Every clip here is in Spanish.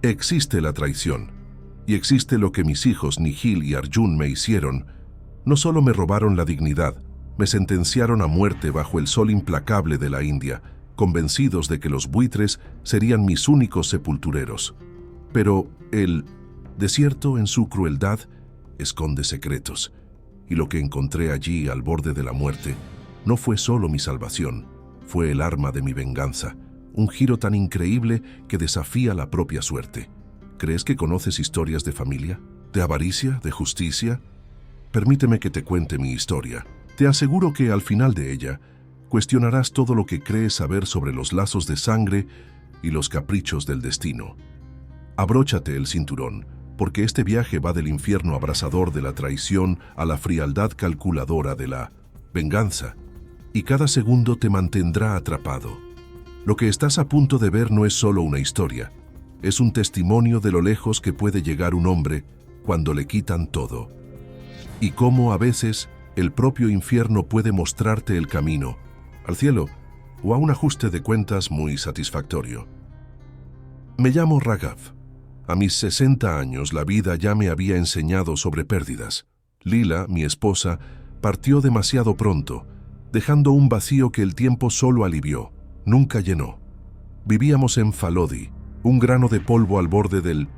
Existe la traición, y existe lo que mis hijos Nikhil y Arjun me hicieron. No solo me robaron la dignidad, me sentenciaron a muerte bajo el sol implacable de la India, convencidos de que los buitres serían mis únicos sepultureros. Pero el desierto, en su crueldad, esconde secretos, y lo que encontré allí al borde de la muerte no fue solo mi salvación, fue el arma de mi venganza, un giro tan increíble que desafía la propia suerte. ¿Crees que conoces historias de familia? ¿De avaricia? ¿De justicia? Permíteme que te cuente mi historia. Te aseguro que al final de ella, cuestionarás todo lo que crees saber sobre los lazos de sangre y los caprichos del destino. Abróchate el cinturón, porque este viaje va del infierno abrasador de la traición a la frialdad calculadora de la venganza, y cada segundo te mantendrá atrapado. Lo que estás a punto de ver no es solo una historia, es un testimonio de lo lejos que puede llegar un hombre cuando le quitan todo. Y cómo a veces el propio infierno puede mostrarte el camino, al cielo o a un ajuste de cuentas muy satisfactorio. Me llamo Raghav. A mis 60 años la vida ya me había enseñado sobre pérdidas. Lila, mi esposa, partió demasiado pronto, dejando un vacío que el tiempo solo alivió, nunca llenó. Vivíamos en Falodi, un grano de polvo al borde del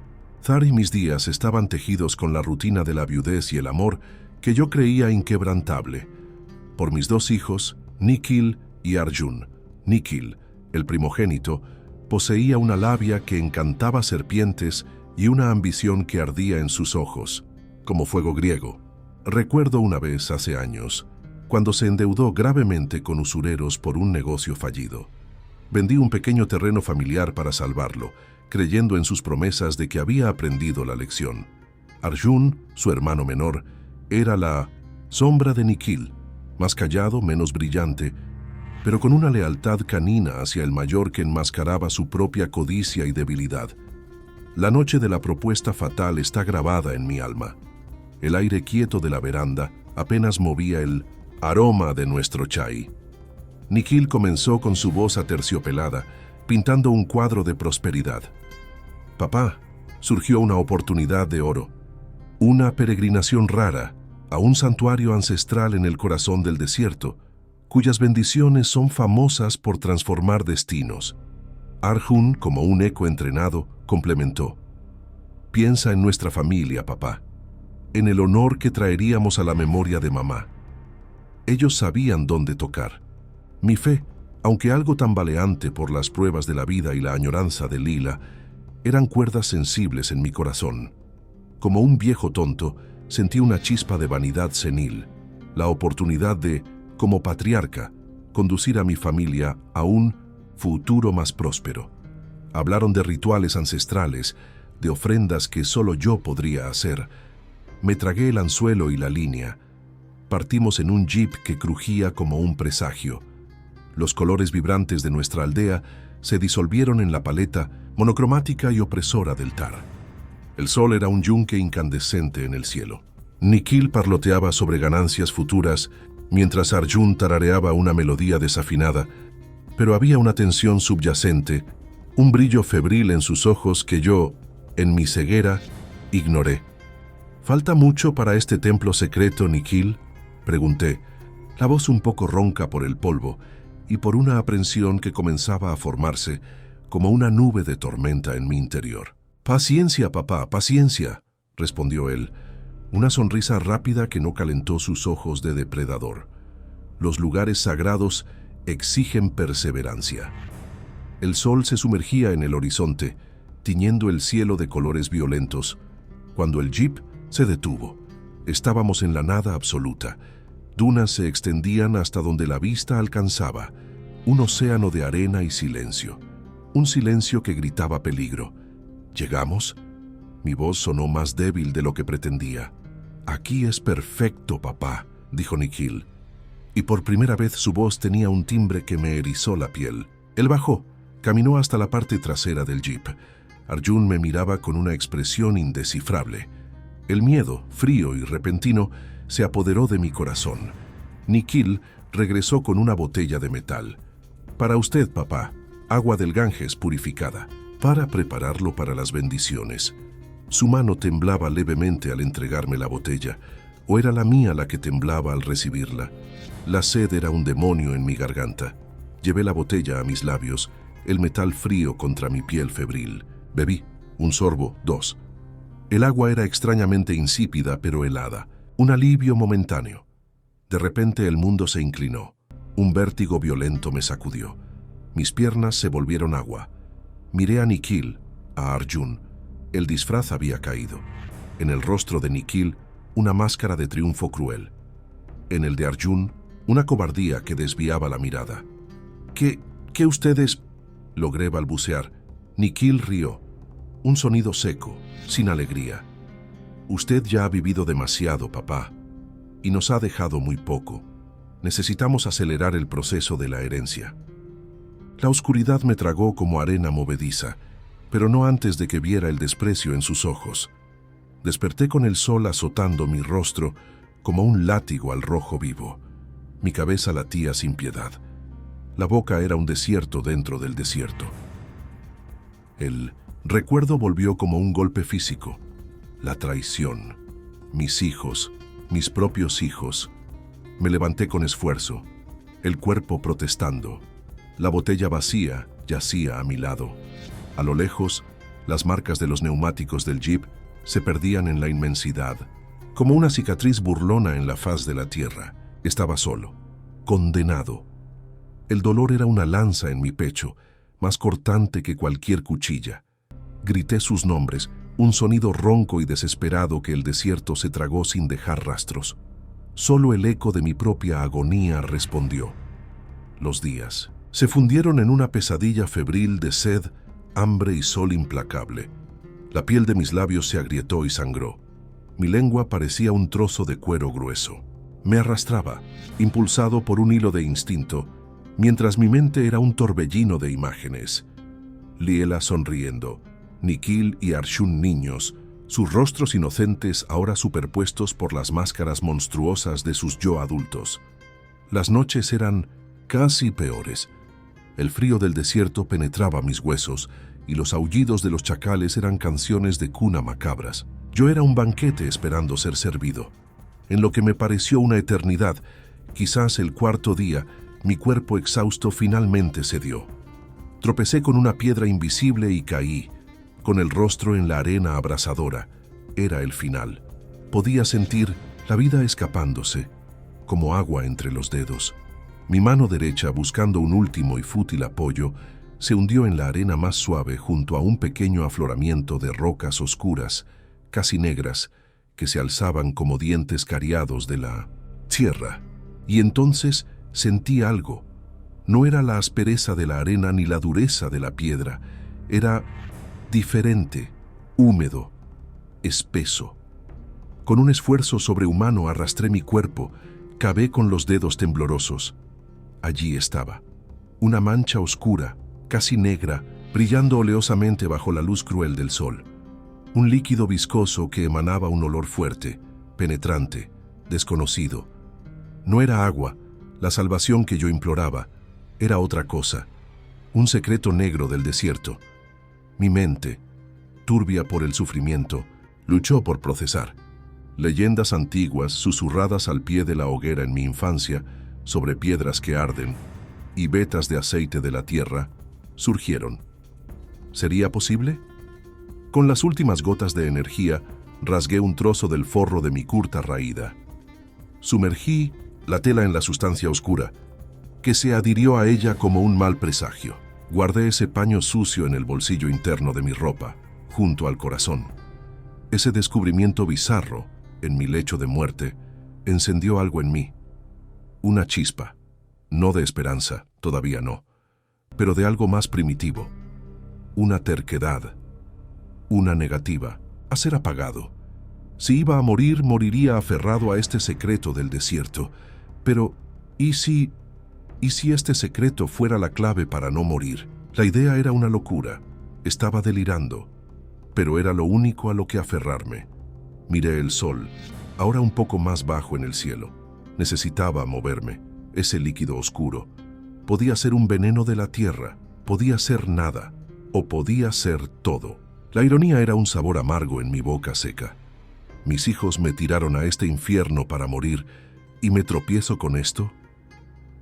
Zar, y mis días estaban tejidos con la rutina de la viudez y el amor que yo creía inquebrantable. Por mis dos hijos, Nikhil y Arjun. Nikhil, el primogénito, poseía una labia que encantaba serpientes y una ambición que ardía en sus ojos, como fuego griego. Recuerdo una vez hace años, cuando se endeudó gravemente con usureros por un negocio fallido. Vendí un pequeño terreno familiar para salvarlo, creyendo en sus promesas de que había aprendido la lección. Arjun, su hermano menor, era la sombra de Nikhil, más callado, menos brillante, pero con una lealtad canina hacia el mayor que enmascaraba su propia codicia y debilidad. La noche de la propuesta fatal está grabada en mi alma. El aire quieto de la veranda apenas movía el aroma de nuestro chai. Nikhil comenzó con su voz aterciopelada, pintando un cuadro de prosperidad. Papá, surgió una oportunidad de oro, una peregrinación rara a un santuario ancestral en el corazón del desierto, cuyas bendiciones son famosas por transformar destinos. Arjun, como un eco entrenado, complementó: piensa en nuestra familia, papá, en el honor que traeríamos a la memoria de mamá. Ellos sabían dónde tocar. Mi fe, aunque algo tambaleante por las pruebas de la vida y la añoranza de Lila, eran cuerdas sensibles en mi corazón. Como un viejo tonto, sentí una chispa de vanidad senil, la oportunidad de, como patriarca, conducir a mi familia a un futuro más próspero. Hablaron de rituales ancestrales, de ofrendas que solo yo podría hacer. Me tragué el anzuelo y la línea. Partimos en un jeep que crujía como un presagio. Los colores vibrantes de nuestra aldea se disolvieron en la paleta monocromática y opresora del Tar. El sol era un yunque incandescente en el cielo. Nikhil parloteaba sobre ganancias futuras, mientras Arjun tarareaba una melodía desafinada, pero había una tensión subyacente, un brillo febril en sus ojos que yo, en mi ceguera, ignoré. ¿Falta mucho para este templo secreto, Nikhil?, pregunté, la voz un poco ronca por el polvo y por una aprensión que comenzaba a formarse como una nube de tormenta en mi interior. «Paciencia, papá, paciencia», respondió él, una sonrisa rápida que no calentó sus ojos de depredador. Los lugares sagrados exigen perseverancia. El sol se sumergía en el horizonte, tiñendo el cielo de colores violentos, cuando el jeep se detuvo. Estábamos en la nada absoluta. Dunas se extendían hasta donde la vista alcanzaba, un océano de arena y silencio. Un silencio que gritaba peligro. ¿Llegamos? Mi voz sonó más débil de lo que pretendía. «Aquí es perfecto, papá», dijo Nikhil. Y por primera vez su voz tenía un timbre que me erizó la piel. Él bajó, caminó hasta la parte trasera del jeep. Arjun me miraba con una expresión indescifrable. El miedo, frío y repentino, se apoderó de mi corazón. Nikhil regresó con una botella de metal. Para usted, papá, agua del Ganges purificada, para prepararlo para las bendiciones. Su mano temblaba levemente al entregarme la botella, o era la mía la que temblaba al recibirla. La sed era un demonio en mi garganta. Llevé la botella a mis labios, el metal frío contra mi piel febril. Bebí, un sorbo, dos. El agua era extrañamente insípida pero helada, un alivio momentáneo. De repente el mundo se inclinó. Un vértigo violento me sacudió. Mis piernas se volvieron agua. Miré a Nikhil, a Arjun. El disfraz había caído. En el rostro de Nikhil, una máscara de triunfo cruel. En el de Arjun, una cobardía que desviaba la mirada. ¿Qué ustedes? Logré balbucear. Nikhil rió. Un sonido seco, sin alegría. Usted ya ha vivido demasiado, papá, y nos ha dejado muy poco. Necesitamos acelerar el proceso de la herencia. La oscuridad me tragó como arena movediza, pero no antes de que viera el desprecio en sus ojos. Desperté con el sol azotando mi rostro como un látigo al rojo vivo. Mi cabeza latía sin piedad. La boca era un desierto dentro del desierto. El recuerdo volvió como un golpe físico. La traición. Mis hijos, mis propios hijos. Me levanté con esfuerzo, el cuerpo protestando. La botella vacía yacía a mi lado. A lo lejos, las marcas de los neumáticos del jeep se perdían en la inmensidad, como una cicatriz burlona en la faz de la tierra. Estaba solo, condenado. El dolor era una lanza en mi pecho, más cortante que cualquier cuchilla. Grité sus nombres, un sonido ronco y desesperado que el desierto se tragó sin dejar rastros. Solo el eco de mi propia agonía respondió. Los días se fundieron en una pesadilla febril de sed, hambre y sol implacable. La piel de mis labios se agrietó y sangró. Mi lengua parecía un trozo de cuero grueso. Me arrastraba, impulsado por un hilo de instinto, mientras mi mente era un torbellino de imágenes. Liela sonriendo, Nikhil y Arjun niños, sus rostros inocentes ahora superpuestos por las máscaras monstruosas de sus yo adultos. Las noches eran casi peores. El frío del desierto penetraba mis huesos y los aullidos de los chacales eran canciones de cuna macabras. Yo era un banquete esperando ser servido. En lo que me pareció una eternidad, quizás el cuarto día, mi cuerpo exhausto finalmente cedió. Tropecé con una piedra invisible y caí, con el rostro en la arena abrasadora. Era el final. Podía sentir la vida escapándose, como agua entre los dedos. Mi mano derecha, buscando un último y fútil apoyo, se hundió en la arena más suave junto a un pequeño afloramiento de rocas oscuras, casi negras, que se alzaban como dientes cariados de la tierra. Y entonces sentí algo. No era la aspereza de la arena ni la dureza de la piedra. Era diferente, húmedo, espeso. Con un esfuerzo sobrehumano arrastré mi cuerpo, cavé con los dedos temblorosos. Allí estaba, una mancha oscura, casi negra, brillando oleosamente bajo la luz cruel del sol. Un líquido viscoso que emanaba un olor fuerte, penetrante, desconocido. No era agua, la salvación que yo imploraba, era otra cosa, un secreto negro del desierto. Mi mente, turbia por el sufrimiento, luchó por procesar. Leyendas antiguas, susurradas al pie de la hoguera en mi infancia, sobre piedras que arden, y vetas de aceite de la tierra, surgieron. ¿Sería posible? Con las últimas gotas de energía, rasgué un trozo del forro de mi curta raída. Sumergí la tela en la sustancia oscura, que se adhirió a ella como un mal presagio. Guardé ese paño sucio en el bolsillo interno de mi ropa, junto al corazón. Ese descubrimiento bizarro, en mi lecho de muerte, encendió algo en mí. Una chispa, no de esperanza, todavía no, pero de algo más primitivo. Una terquedad, una negativa, a ser apagado. Si iba a morir, moriría aferrado a este secreto del desierto. Pero, ¿y si este secreto fuera la clave para no morir? La idea era una locura. Estaba delirando. Pero era lo único a lo que aferrarme. Miré el sol, ahora un poco más bajo en el cielo. Necesitaba moverme, ese líquido oscuro. Podía ser un veneno de la tierra, podía ser nada, o podía ser todo. La ironía era un sabor amargo en mi boca seca. Mis hijos me tiraron a este infierno para morir, ¿y me tropiezo con esto?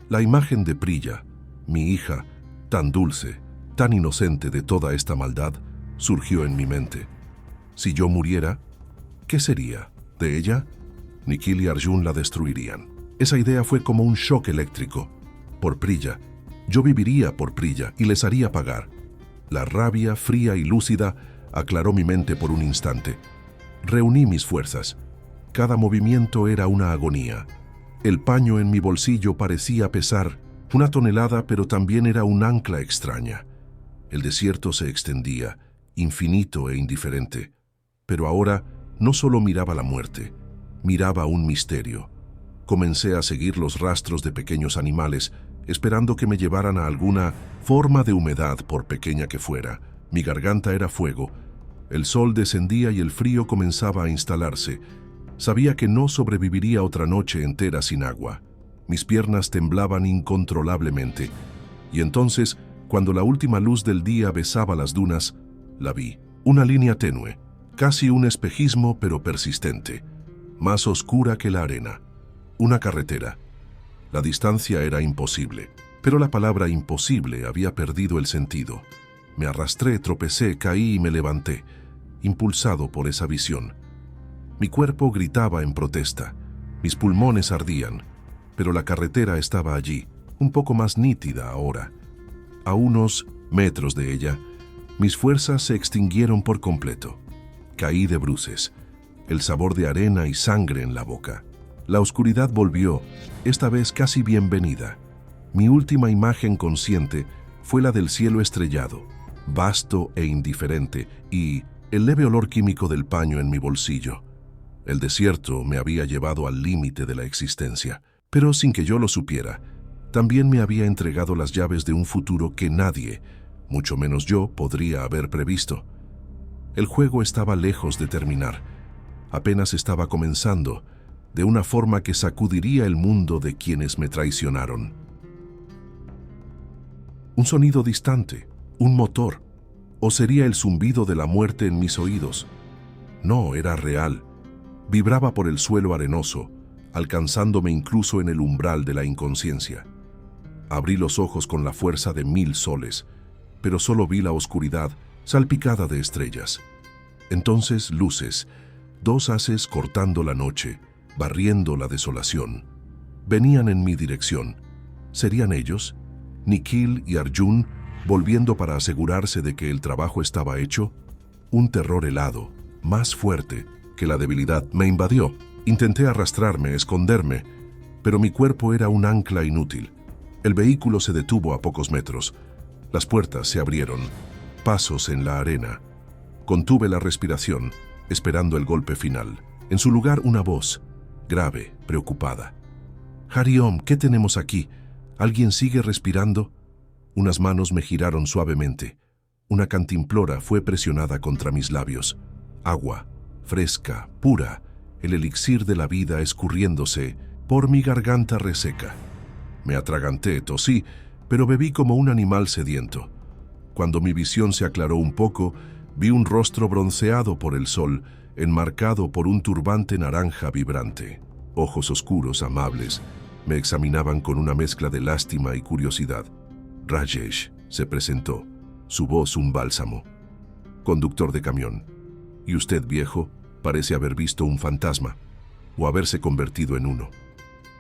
La imagen de Priya, mi hija, tan dulce, tan inocente de toda esta maldad, surgió en mi mente. Si yo muriera, ¿qué sería? ¿De ella? Nikhil y Arjun la destruirían. Esa idea fue como un shock eléctrico. Por Priya, yo viviría por Priya y les haría pagar. La rabia, fría y lúcida, aclaró mi mente por un instante. Reuní mis fuerzas. Cada movimiento era una agonía. El paño en mi bolsillo parecía pesar 1 tonelada, pero también era un ancla extraña. El desierto se extendía, infinito e indiferente. Pero ahora no solo miraba la muerte, miraba un misterio. Comencé a seguir los rastros de pequeños animales, esperando que me llevaran a alguna forma de humedad, por pequeña que fuera. Mi garganta era fuego. El sol descendía y el frío comenzaba a instalarse. Sabía que no sobreviviría otra noche entera sin agua. Mis piernas temblaban incontrolablemente. Y entonces, cuando la última luz del día besaba las dunas, la vi. Una línea tenue, casi un espejismo pero persistente, más oscura que la arena. Una carretera. La distancia era imposible, pero la palabra imposible había perdido el sentido. Me arrastré, tropecé, caí y me levanté, impulsado por esa visión. Mi cuerpo gritaba en protesta, mis pulmones ardían, pero la carretera estaba allí, un poco más nítida ahora. A unos metros de ella, mis fuerzas se extinguieron por completo. Caí de bruces, el sabor de arena y sangre en la boca. La oscuridad volvió, esta vez casi bienvenida. Mi última imagen consciente fue la del cielo estrellado, vasto e indiferente, y el leve olor químico del paño en mi bolsillo. El desierto me había llevado al límite de la existencia, pero sin que yo lo supiera, también me había entregado las llaves de un futuro que nadie, mucho menos yo, podría haber previsto. El juego estaba lejos de terminar. Apenas estaba comenzando, de una forma que sacudiría el mundo de quienes me traicionaron. Un sonido distante, un motor, o sería el zumbido de la muerte en mis oídos. No, era real. Vibraba por el suelo arenoso, alcanzándome incluso en el umbral de la inconsciencia. Abrí los ojos con la fuerza de 1000 soles, pero solo vi la oscuridad salpicada de estrellas. Entonces luces, 2 haces cortando la noche, barriendo la desolación. Venían en mi dirección. ¿Serían ellos? Nikhil y Arjun, volviendo para asegurarse de que el trabajo estaba hecho. Un terror helado, más fuerte que la debilidad, me invadió. Intenté arrastrarme, esconderme, pero mi cuerpo era un ancla inútil. El vehículo se detuvo a pocos metros. Las puertas se abrieron. Pasos en la arena. Contuve la respiración, esperando el golpe final. En su lugar, una voz, grave, preocupada. «Hariom, ¿qué tenemos aquí? ¿Alguien sigue respirando?» Unas manos me giraron suavemente. Una cantimplora fue presionada contra mis labios. Agua, fresca, pura, el elixir de la vida escurriéndose por mi garganta reseca. Me atraganté, tosí, pero bebí como un animal sediento. Cuando mi visión se aclaró un poco, vi un rostro bronceado por el sol, enmarcado por un turbante naranja vibrante. Ojos oscuros, amables, me examinaban con una mezcla de lástima y curiosidad. Rajesh se presentó, su voz un bálsamo. Conductor de camión. Y usted, viejo, parece haber visto un fantasma, o haberse convertido en uno.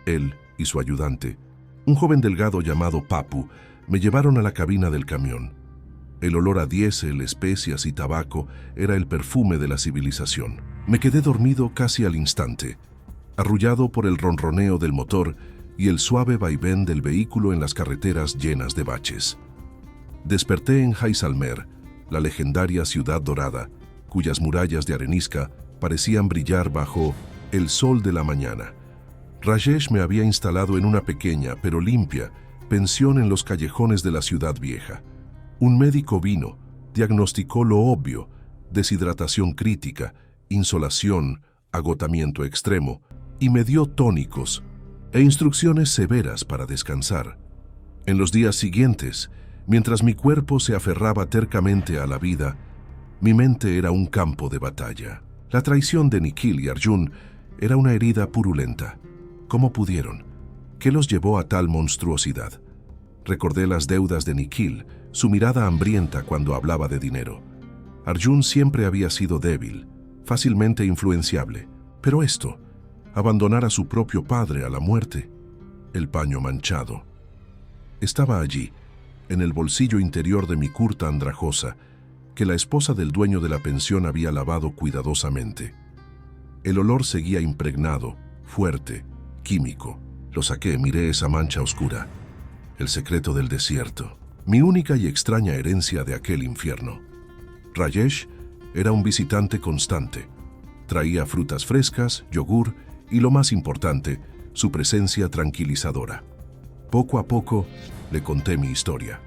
Él y su ayudante, un joven delgado llamado Papu, me llevaron a la cabina del camión. El olor a diésel, especias y tabaco era el perfume de la civilización. Me quedé dormido casi al instante, arrullado por el ronroneo del motor y el suave vaivén del vehículo en las carreteras llenas de baches. Desperté en Jaisalmer, la legendaria ciudad dorada, cuyas murallas de arenisca parecían brillar bajo el sol de la mañana. Rajesh me había instalado en una pequeña, pero limpia, pensión en los callejones de la ciudad vieja. Un médico vino, diagnosticó lo obvio: deshidratación crítica, insolación, agotamiento extremo, y me dio tónicos e instrucciones severas para descansar. En los días siguientes, mientras mi cuerpo se aferraba tercamente a la vida, mi mente era un campo de batalla. La traición de Nikhil y Arjun era una herida purulenta. ¿Cómo pudieron? ¿Qué los llevó a tal monstruosidad? Recordé las deudas de Nikhil, su mirada hambrienta cuando hablaba de dinero. Arjun siempre había sido débil, fácilmente influenciable, pero esto, abandonar a su propio padre a la muerte, el paño manchado. Estaba allí, en el bolsillo interior de mi curta andrajosa, que la esposa del dueño de la pensión había lavado cuidadosamente. El olor seguía impregnado, fuerte, químico. Lo saqué, miré esa mancha oscura. El secreto del desierto. Mi única y extraña herencia de aquel infierno. Rajesh era un visitante constante. Traía frutas frescas, yogur y, lo más importante, su presencia tranquilizadora. Poco a poco le conté mi historia.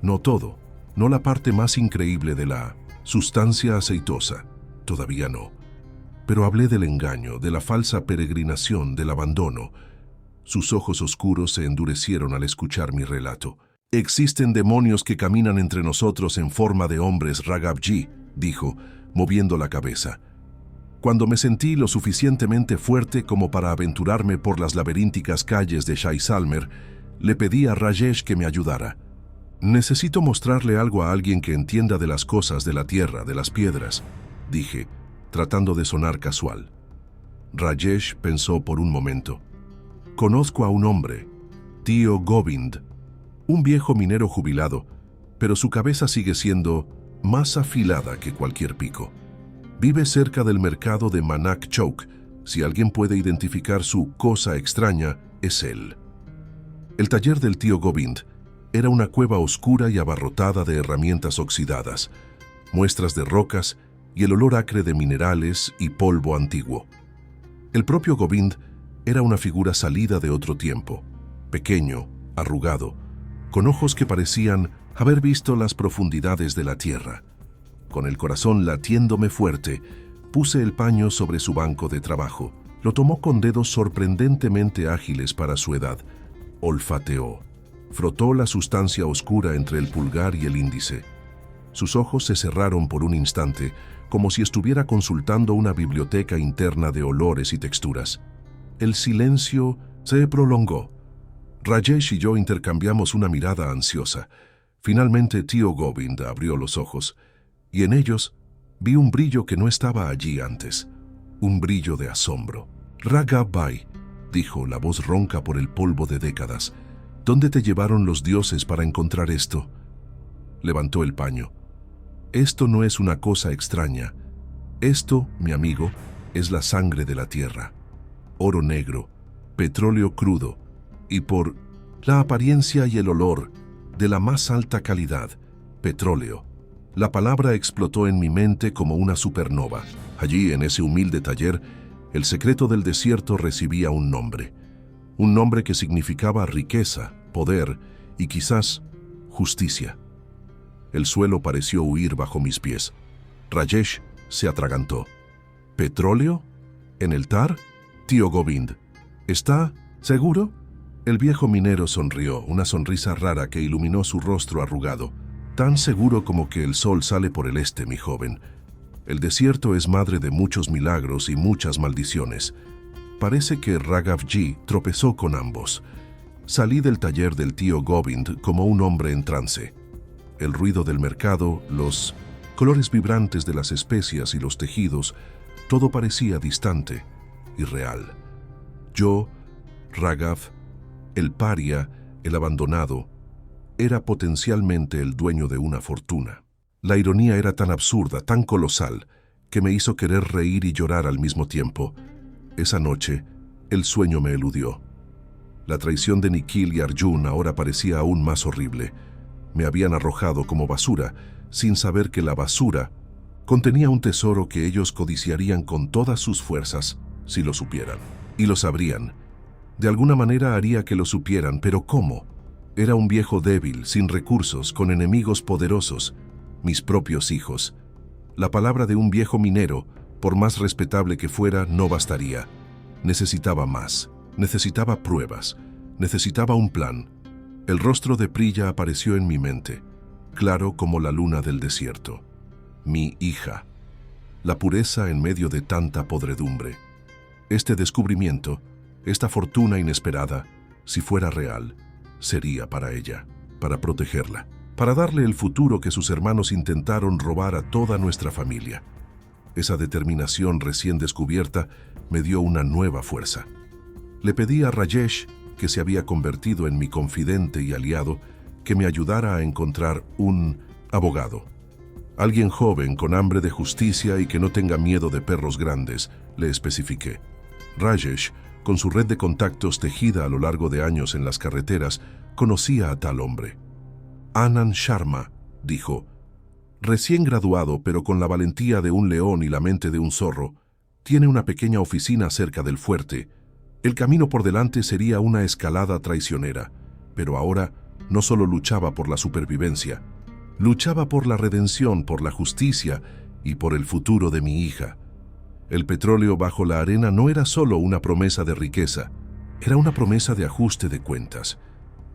No todo, no la parte más increíble de la sustancia aceitosa, todavía no. Pero hablé del engaño, de la falsa peregrinación, del abandono. Sus ojos oscuros se endurecieron al escuchar mi relato. «Existen demonios que caminan entre nosotros en forma de hombres, Raghavji», dijo, moviendo la cabeza. Cuando me sentí lo suficientemente fuerte como para aventurarme por las laberínticas calles de Jaisalmer, le pedí a Rajesh que me ayudara. «Necesito mostrarle algo a alguien que entienda de las cosas de la tierra, de las piedras», dije, tratando de sonar casual. Rajesh pensó por un momento. «Conozco a un hombre, tío Govind, un viejo minero jubilado, pero su cabeza sigue siendo más afilada que cualquier pico. Vive cerca del mercado de Manak Chowk. Si alguien puede identificar su cosa extraña, es él». El taller del tío Govind era una cueva oscura y abarrotada de herramientas oxidadas, muestras de rocas y el olor acre de minerales y polvo antiguo. El propio Govind era una figura salida de otro tiempo, pequeño, arrugado, con ojos que parecían haber visto las profundidades de la tierra. Con el corazón latiéndome fuerte, puse el paño sobre su banco de trabajo. Lo tomó con dedos sorprendentemente ágiles para su edad. Olfateó. Frotó la sustancia oscura entre el pulgar y el índice. Sus ojos se cerraron por un instante, como si estuviera consultando una biblioteca interna de olores y texturas. El silencio se prolongó. Rajesh y yo intercambiamos una mirada ansiosa. Finalmente tío Govind abrió los ojos, y en ellos vi un brillo que no estaba allí antes, un brillo de asombro. «Raghavbhai», dijo, la voz ronca por el polvo de décadas, «¿dónde te llevaron los dioses para encontrar esto?» Levantó el paño. «Esto no es una cosa extraña. Esto, mi amigo, es la sangre de la tierra. Oro negro, petróleo crudo, y por la apariencia y el olor, de la más alta calidad, petróleo». La palabra explotó en mi mente como una supernova. Allí, en ese humilde taller, el secreto del desierto recibía un nombre que significaba riqueza, poder y quizás justicia. El suelo pareció huir bajo mis pies. Rajesh se atragantó. «¿Petróleo? ¿En el Tar?» «Tío Govind, ¿está seguro?» El viejo minero sonrió, una sonrisa rara que iluminó su rostro arrugado. «Tan seguro como que el sol sale por el este, mi joven. El desierto es madre de muchos milagros y muchas maldiciones. Parece que Raghavji tropezó con ambos. Salí del taller del tío Govind como un hombre en trance. El ruido del mercado, los colores vibrantes de las especias y los tejidos, todo parecía distante y real. Yo, Raghav, el paria, el abandonado, era potencialmente el dueño de una fortuna. La ironía era tan absurda, tan colosal, que me hizo querer reír y llorar al mismo tiempo. Esa noche, el sueño me eludió. La traición de Nikhil y Arjun ahora parecía aún más horrible. Me habían arrojado como basura, sin saber que la basura contenía un tesoro que ellos codiciarían con todas sus fuerzas si lo supieran. Y lo sabrían. De alguna manera haría que lo supieran, pero ¿cómo? Era un viejo débil, sin recursos, con enemigos poderosos, mis propios hijos. La palabra de un viejo minero, por más respetable que fuera, no bastaría. Necesitaba más, necesitaba pruebas, necesitaba un plan. El rostro de Priya apareció en mi mente, claro como la luna del desierto. Mi hija. La pureza en medio de tanta podredumbre. Este descubrimiento, esta fortuna inesperada, si fuera real, sería para ella, para protegerla, para darle el futuro que sus hermanos intentaron robar a toda nuestra familia. Esa determinación recién descubierta me dio una nueva fuerza. Le pedí a Rajesh, que se había convertido en mi confidente y aliado, que me ayudara a encontrar un abogado. Alguien joven con hambre de justicia y que no tenga miedo de perros grandes, le especifiqué. Rajesh, con su red de contactos tejida a lo largo de años en las carreteras, conocía a tal hombre. Anand Sharma, dijo, recién graduado pero con la valentía de un león y la mente de un zorro, tiene una pequeña oficina cerca del fuerte. El camino por delante sería una escalada traicionera, pero ahora no solo luchaba por la supervivencia, luchaba por la redención, por la justicia y por el futuro de mi hija. El petróleo bajo la arena no era solo una promesa de riqueza, era una promesa de ajuste de cuentas.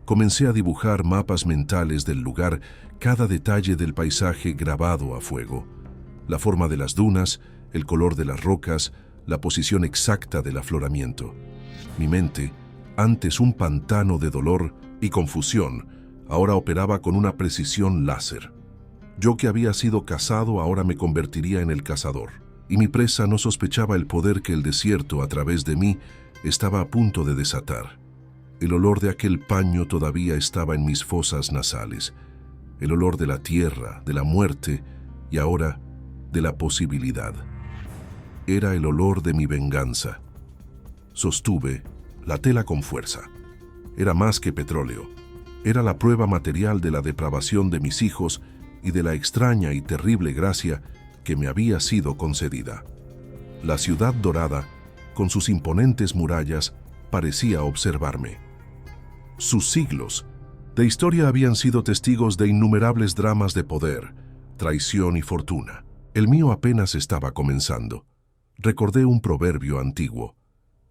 Comencé a dibujar mapas mentales del lugar, cada detalle del paisaje grabado a fuego. La forma de las dunas, el color de las rocas, la posición exacta del afloramiento. Mi mente, antes un pantano de dolor y confusión, ahora operaba con una precisión láser. Yo que había sido cazado ahora me convertiría en el cazador, y mi presa no sospechaba el poder que el desierto a través de mí estaba a punto de desatar. El olor de aquel paño todavía estaba en mis fosas nasales, el olor de la tierra, de la muerte y ahora de la posibilidad. Era el olor de mi venganza. Sostuve la tela con fuerza. Era más que petróleo. Era la prueba material de la depravación de mis hijos y de la extraña y terrible gracia que me había sido concedida. La ciudad dorada, con sus imponentes murallas, parecía observarme. Sus siglos de historia habían sido testigos de innumerables dramas de poder, traición y fortuna. El mío apenas estaba comenzando. Recordé un proverbio antiguo.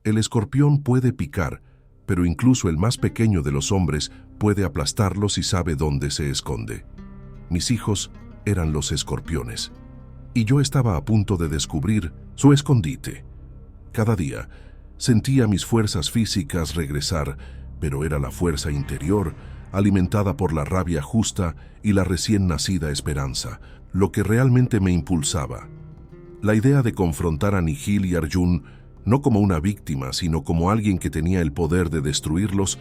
El escorpión puede picar, pero incluso el más pequeño de los hombres puede aplastarlo si sabe dónde se esconde. Mis hijos eran los escorpiones, y yo estaba a punto de descubrir su escondite. Cada día sentía mis fuerzas físicas regresar, pero era la fuerza interior, alimentada por la rabia justa y la recién nacida esperanza, lo que realmente me impulsaba. La idea de confrontar a Nihil y Arjun, no como una víctima, sino como alguien que tenía el poder de destruirlos,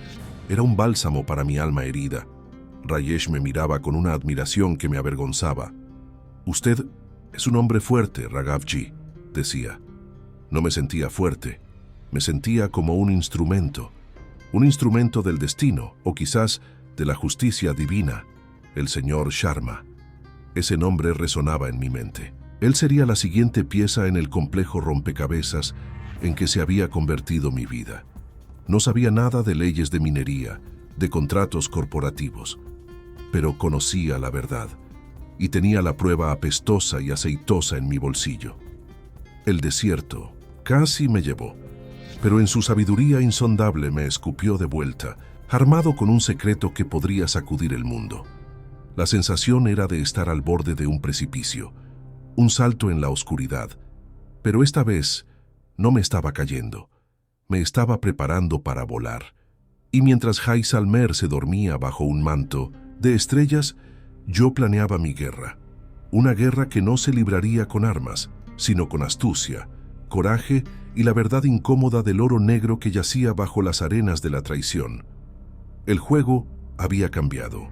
era un bálsamo para mi alma herida. Rajesh me miraba con una admiración que me avergonzaba. «Usted es un hombre fuerte, Raghavji», decía. No me sentía fuerte, me sentía como un instrumento del destino, o quizás de la justicia divina, el señor Sharma. Ese nombre resonaba en mi mente. Él sería la siguiente pieza en el complejo rompecabezas en que se había convertido mi vida. No sabía nada de leyes de minería, de contratos corporativos, pero conocía la verdad y tenía la prueba apestosa y aceitosa en mi bolsillo. El desierto casi me llevó, pero en su sabiduría insondable me escupió de vuelta, armado con un secreto que podría sacudir el mundo. La sensación era de estar al borde de un precipicio, un salto en la oscuridad, pero esta vez no me estaba cayendo, me estaba preparando para volar. Y mientras Jaisalmer se dormía bajo un manto de estrellas, yo planeaba mi guerra. Una guerra que no se libraría con armas, sino con astucia, coraje y la verdad incómoda del oro negro que yacía bajo las arenas de la traición. El juego había cambiado.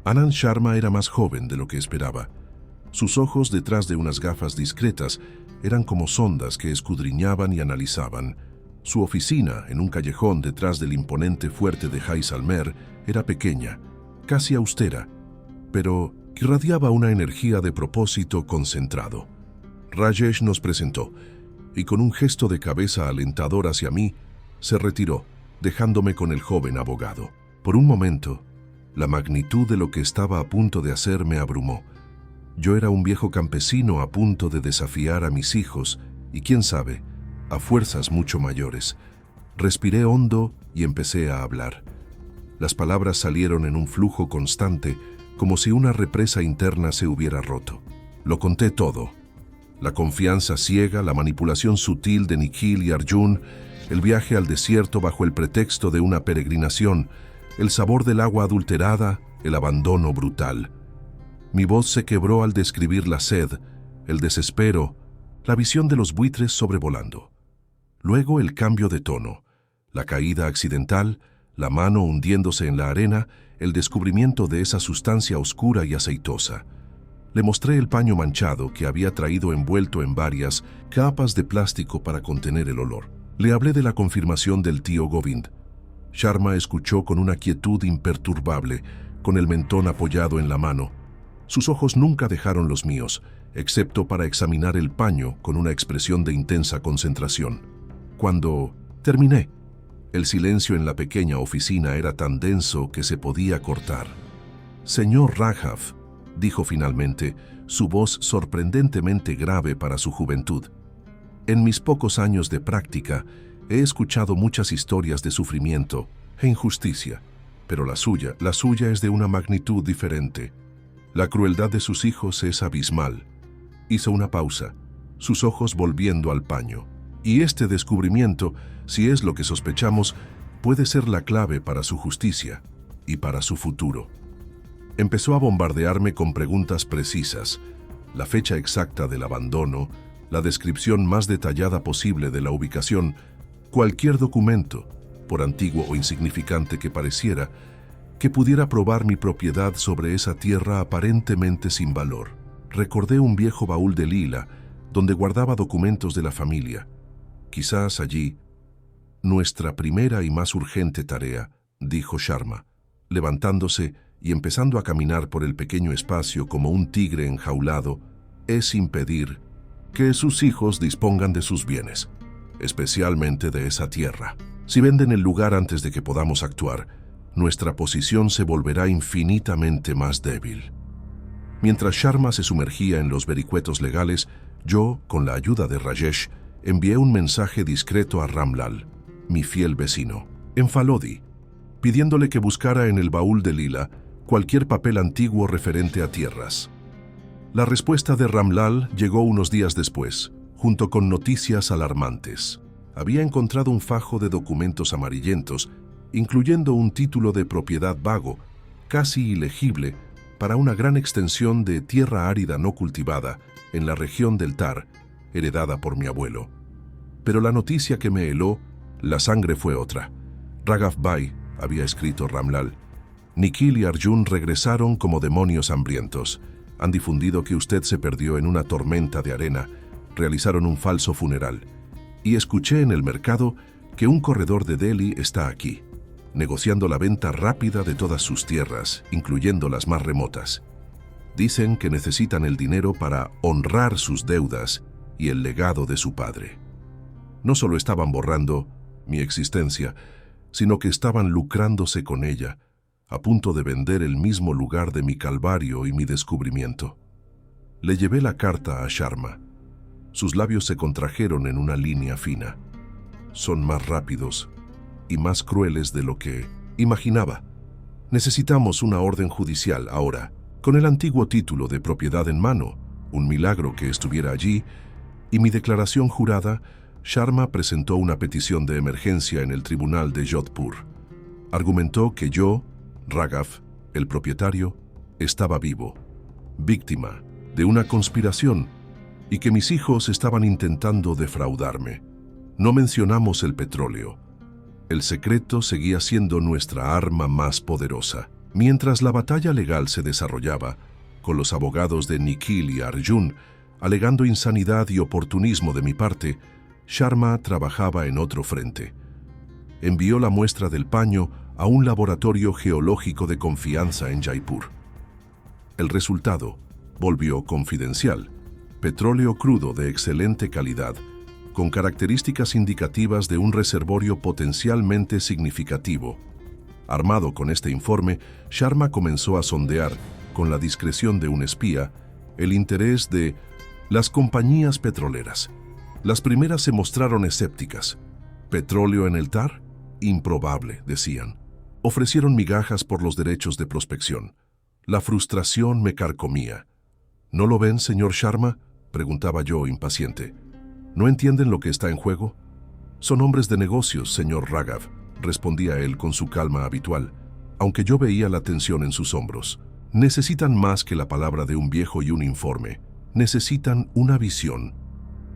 Anand Sharma era más joven de lo que esperaba. Sus ojos, detrás de unas gafas discretas, eran como sondas que escudriñaban y analizaban. Su oficina, en un callejón detrás del imponente fuerte de Jaisalmer, era pequeña, casi austera, pero irradiaba una energía de propósito concentrado. Rajesh nos presentó, y con un gesto de cabeza alentador hacia mí, se retiró, dejándome con el joven abogado. Por un momento, la magnitud de lo que estaba a punto de hacer me abrumó. Yo era un viejo campesino a punto de desafiar a mis hijos y, quién sabe, a fuerzas mucho mayores. Respiré hondo y empecé a hablar. Las palabras salieron en un flujo constante, como si una represa interna se hubiera roto. Lo conté todo. La confianza ciega, la manipulación sutil de Nikhil y Arjun, el viaje al desierto bajo el pretexto de una peregrinación, el sabor del agua adulterada, el abandono brutal. Mi voz se quebró al describir la sed, el desespero, la visión de los buitres sobrevolando. Luego el cambio de tono, la caída accidental, la mano hundiéndose en la arena, el descubrimiento de esa sustancia oscura y aceitosa. Le mostré el paño manchado que había traído envuelto en varias capas de plástico para contener el olor. Le hablé de la confirmación del tío Govind. Sharma escuchó con una quietud imperturbable, con el mentón apoyado en la mano. Sus ojos nunca dejaron los míos, excepto para examinar el paño con una expresión de intensa concentración. Cuando terminé, el silencio en la pequeña oficina era tan denso que se podía cortar. «Señor Raghav», dijo finalmente, su voz sorprendentemente grave para su juventud. «En mis pocos años de práctica, he escuchado muchas historias de sufrimiento e injusticia, pero la suya es de una magnitud diferente. La crueldad de sus hijos es abismal». Hizo una pausa, sus ojos volviendo al paño. «Y este descubrimiento, si es lo que sospechamos, puede ser la clave para su justicia y para su futuro». Empezó a bombardearme con preguntas precisas, la fecha exacta del abandono, la descripción más detallada posible de la ubicación, cualquier documento, por antiguo o insignificante que pareciera, que pudiera probar mi propiedad sobre esa tierra aparentemente sin valor. Recordé un viejo baúl de lila, donde guardaba documentos de la familia. Quizás allí, nuestra primera y más urgente tarea, dijo Sharma, levantándose y empezando a caminar por el pequeño espacio como un tigre enjaulado, es impedir que sus hijos dispongan de sus bienes, especialmente de esa tierra. Si venden el lugar antes de que podamos actuar, nuestra posición se volverá infinitamente más débil. Mientras Sharma se sumergía en los vericuetos legales, yo, con la ayuda de Rajesh, envié un mensaje discreto a Ramlal, mi fiel vecino, en Falodi, pidiéndole que buscara en el baúl de lila cualquier papel antiguo referente a tierras. La respuesta de Ramlal llegó unos días después, junto con noticias alarmantes. Había encontrado un fajo de documentos amarillentos, incluyendo un título de propiedad vago, casi ilegible, para una gran extensión de tierra árida no cultivada en la región del Tar, heredada por mi abuelo. Pero la noticia que me heló, la sangre fue otra. Raghav Bhai, había escrito Ramlal, Nikhil y Arjun regresaron como demonios hambrientos. Han difundido que usted se perdió en una tormenta de arena, realizaron un falso funeral. Y escuché en el mercado que un corredor de Delhi está aquí, negociando la venta rápida de todas sus tierras, incluyendo las más remotas. Dicen que necesitan el dinero para honrar sus deudas y el legado de su padre. No solo estaban borrando mi existencia, sino que estaban lucrándose con ella, a punto de vender el mismo lugar de mi calvario y mi descubrimiento. Le llevé la carta a Sharma. Sus labios se contrajeron en una línea fina. Son más rápidos y más crueles de lo que imaginaba. Necesitamos una orden judicial ahora, con el antiguo título de propiedad en mano, un milagro que estuviera allí, y mi declaración jurada. Sharma presentó una petición de emergencia en el tribunal de Jodhpur. Argumentó que yo, Raghav, el propietario, estaba vivo, víctima de una conspiración, y que mis hijos estaban intentando defraudarme. No mencionamos el petróleo. El secreto seguía siendo nuestra arma más poderosa. Mientras la batalla legal se desarrollaba, con los abogados de Nikhil y Arjun, alegando insanidad y oportunismo de mi parte, Sharma trabajaba en otro frente. Envió la muestra del paño a un laboratorio geológico de confianza en Jaipur. El resultado volvió confidencial: petróleo crudo de excelente calidad, con características indicativas de un reservorio potencialmente significativo. Armado con este informe, Sharma comenzó a sondear, con la discreción de un espía, el interés de las compañías petroleras. Las primeras se mostraron escépticas. ¿Petróleo en el Tar? Improbable, decían. Ofrecieron migajas por los derechos de prospección. La frustración me carcomía. ¿No lo ven, señor Sharma?, preguntaba yo, impaciente. ¿No entienden lo que está en juego? Son hombres de negocios, señor Raghav, respondía él con su calma habitual, aunque yo veía la tensión en sus hombros. Necesitan más que la palabra de un viejo y un informe. Necesitan una visión.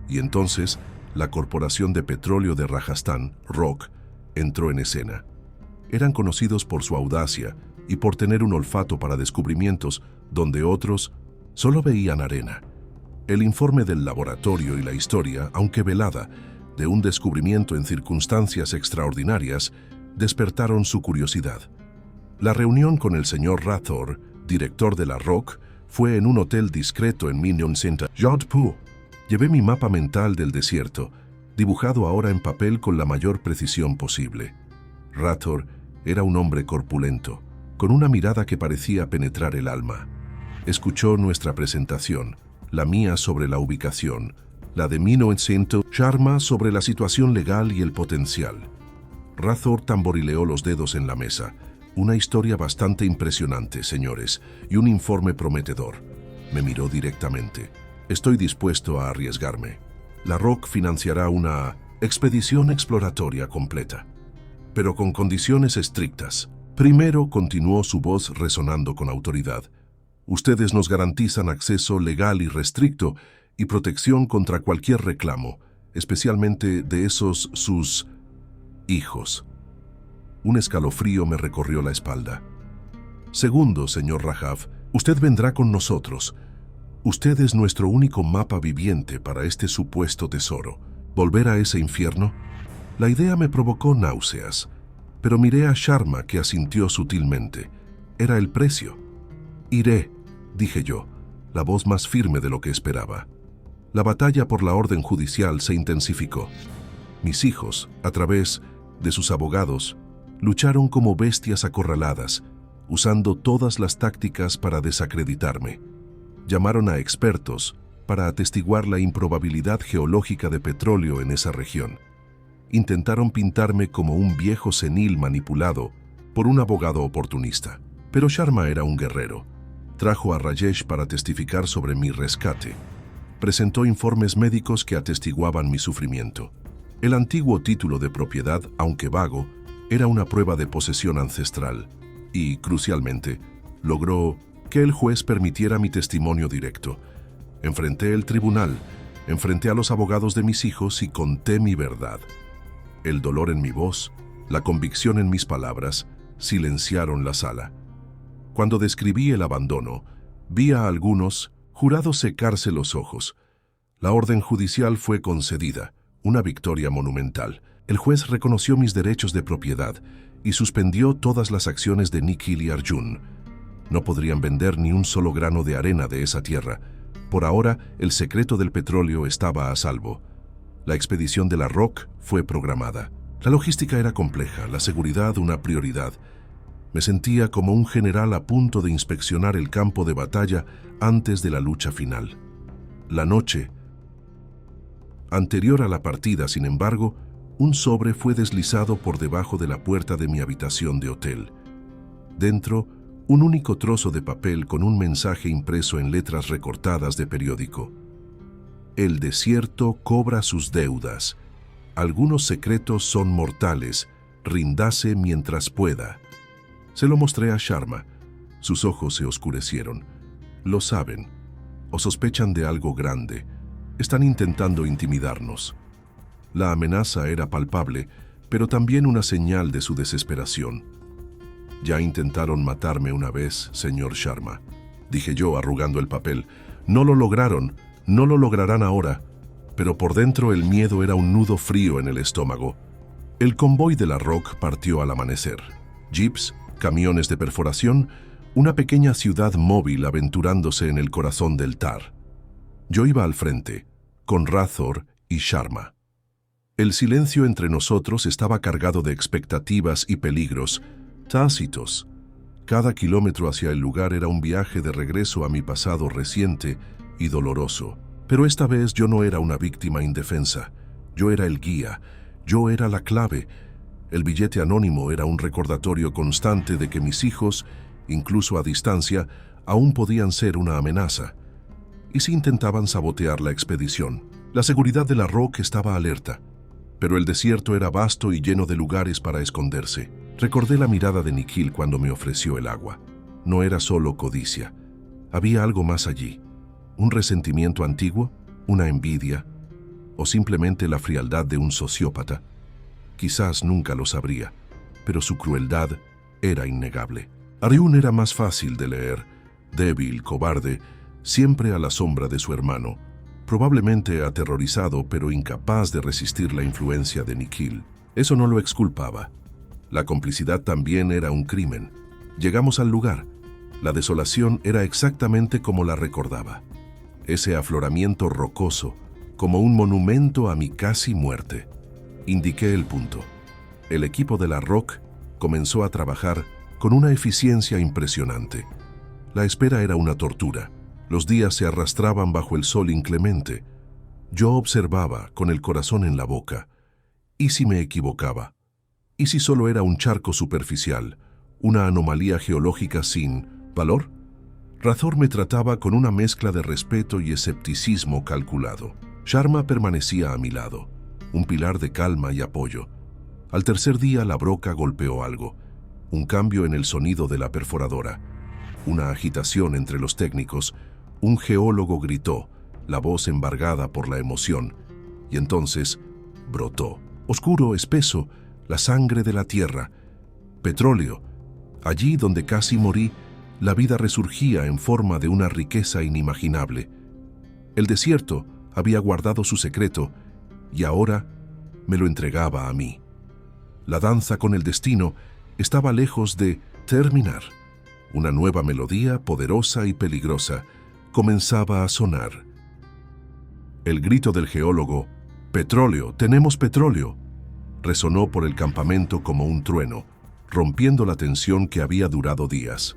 Y entonces, la Corporación de Petróleo de Rajasthan, ROC, entró en escena. Eran conocidos por su audacia y por tener un olfato para descubrimientos donde otros solo veían arena. El informe del laboratorio y la historia, aunque velada, de un descubrimiento en circunstancias extraordinarias, despertaron su curiosidad. La reunión con el señor Rathore, director de la ROC, fue en un hotel discreto en Minion Center, Jodhpur. Llevé mi mapa mental del desierto, dibujado ahora en papel con la mayor precisión posible. Rathore era un hombre corpulento, con una mirada que parecía penetrar el alma. Escuchó nuestra presentación, la mía sobre la ubicación, la de Minion Center, Sharma sobre la situación legal y el potencial. Rathore tamborileó los dedos en la mesa. Una historia bastante impresionante, señores, y un informe prometedor. Me miró directamente. Estoy dispuesto a arriesgarme. La ROC financiará una expedición exploratoria completa, pero con condiciones estrictas. Primero, continuó su voz resonando con autoridad, ustedes nos garantizan acceso legal y restricto y protección contra cualquier reclamo, especialmente de esos sus hijos. Un escalofrío me recorrió la espalda. Segundo, señor Raghav, usted vendrá con nosotros. Usted es nuestro único mapa viviente para este supuesto tesoro. ¿Volver a ese infierno? La idea me provocó náuseas, pero miré a Sharma, que asintió sutilmente. Era el precio. Iré, dije yo, la voz más firme de lo que esperaba. La batalla por la orden judicial se intensificó. Mis hijos, a través de sus abogados, lucharon como bestias acorraladas, usando todas las tácticas para desacreditarme. Llamaron a expertos para atestiguar la improbabilidad geológica de petróleo en esa región. Intentaron pintarme como un viejo senil manipulado por un abogado oportunista. Pero Sharma era un guerrero. Trajo a Rajesh para testificar sobre mi rescate. Presentó informes médicos que atestiguaban mi sufrimiento. El antiguo título de propiedad, aunque vago, era una prueba de posesión ancestral y, crucialmente, logró que el juez permitiera mi testimonio directo. Enfrenté el tribunal, enfrenté a los abogados de mis hijos y conté mi verdad. El dolor en mi voz, la convicción en mis palabras, silenciaron la sala. Cuando describí el abandono, vi a algunos jurados secarse los ojos. La orden judicial fue concedida, una victoria monumental. El juez reconoció mis derechos de propiedad y suspendió todas las acciones de Nikhil y Arjun. No podrían vender ni un solo grano de arena de esa tierra. Por ahora, el secreto del petróleo estaba a salvo. La expedición de la ROC fue programada. La logística era compleja, la seguridad una prioridad. Me sentía como un general a punto de inspeccionar el campo de batalla antes de la lucha final. La noche anterior a la partida, sin embargo, un sobre fue deslizado por debajo de la puerta de mi habitación de hotel. Dentro, un único trozo de papel con un mensaje impreso en letras recortadas de periódico. El desierto cobra sus deudas. Algunos secretos son mortales. Ríndase mientras pueda. Se lo mostré a Sharma. Sus ojos se oscurecieron. Lo saben. O sospechan de algo grande. Están intentando intimidarnos. La amenaza era palpable, pero también una señal de su desesperación. Ya intentaron matarme una vez, señor Sharma, dije yo arrugando el papel. No lo lograron, no lo lograrán ahora. Pero por dentro el miedo era un nudo frío en el estómago. El convoy de la ROC partió al amanecer. Jeeps, camiones de perforación, una pequeña ciudad móvil aventurándose en el corazón del Tar. Yo iba al frente, con Rathore y Sharma. El silencio entre nosotros estaba cargado de expectativas y peligros, tácitos. Cada kilómetro hacia el lugar era un viaje de regreso a mi pasado reciente y doloroso. Pero esta vez yo no era una víctima indefensa. Yo era el guía, Yo era la clave. El billete anónimo era un recordatorio constante de que mis hijos, incluso a distancia, aún podían ser una amenaza. ¿Y si intentaban sabotear la expedición? La seguridad de la Rock estaba alerta, pero el desierto era vasto y lleno de lugares para esconderse. Recordé la mirada de Nikhil cuando me ofreció el agua. No era solo codicia. Había algo más allí. ¿Un resentimiento antiguo? ¿Una envidia? ¿O simplemente la frialdad de un sociópata? Quizás nunca lo sabría, pero su crueldad era innegable. Arjun era más fácil de leer, débil, cobarde, siempre a la sombra de su hermano, probablemente aterrorizado pero incapaz de resistir la influencia de Nikhil. Eso no lo exculpaba. La complicidad también era un crimen. Llegamos al lugar. La desolación era exactamente como la recordaba. Ese afloramiento rocoso, como un monumento a mi casi muerte. Indiqué el punto. El equipo de la Rock comenzó a trabajar con una eficiencia impresionante. La espera era una tortura. Los días se arrastraban bajo el sol inclemente. Yo observaba con el corazón en la boca. ¿Y si me equivocaba? ¿Y si solo era un charco superficial, una anomalía geológica sin valor? Razor me trataba con una mezcla de respeto y escepticismo calculado. Sharma permanecía a mi lado, un pilar de calma y apoyo. Al tercer día la broca golpeó algo, un cambio en el sonido de la perforadora, una agitación entre los técnicos. Un geólogo gritó, la voz embargada por la emoción, y entonces brotó, oscuro, espeso, la sangre de la tierra, petróleo. Allí donde casi morí, la vida resurgía en forma de una riqueza inimaginable. El desierto había guardado su secreto y ahora me lo entregaba a mí. La danza con el destino estaba lejos de terminar. Una nueva melodía, poderosa y peligrosa, comenzaba a sonar. El grito del geólogo, «¡Petróleo! ¡Tenemos petróleo!», resonó por el campamento como un trueno, rompiendo la tensión que había durado días.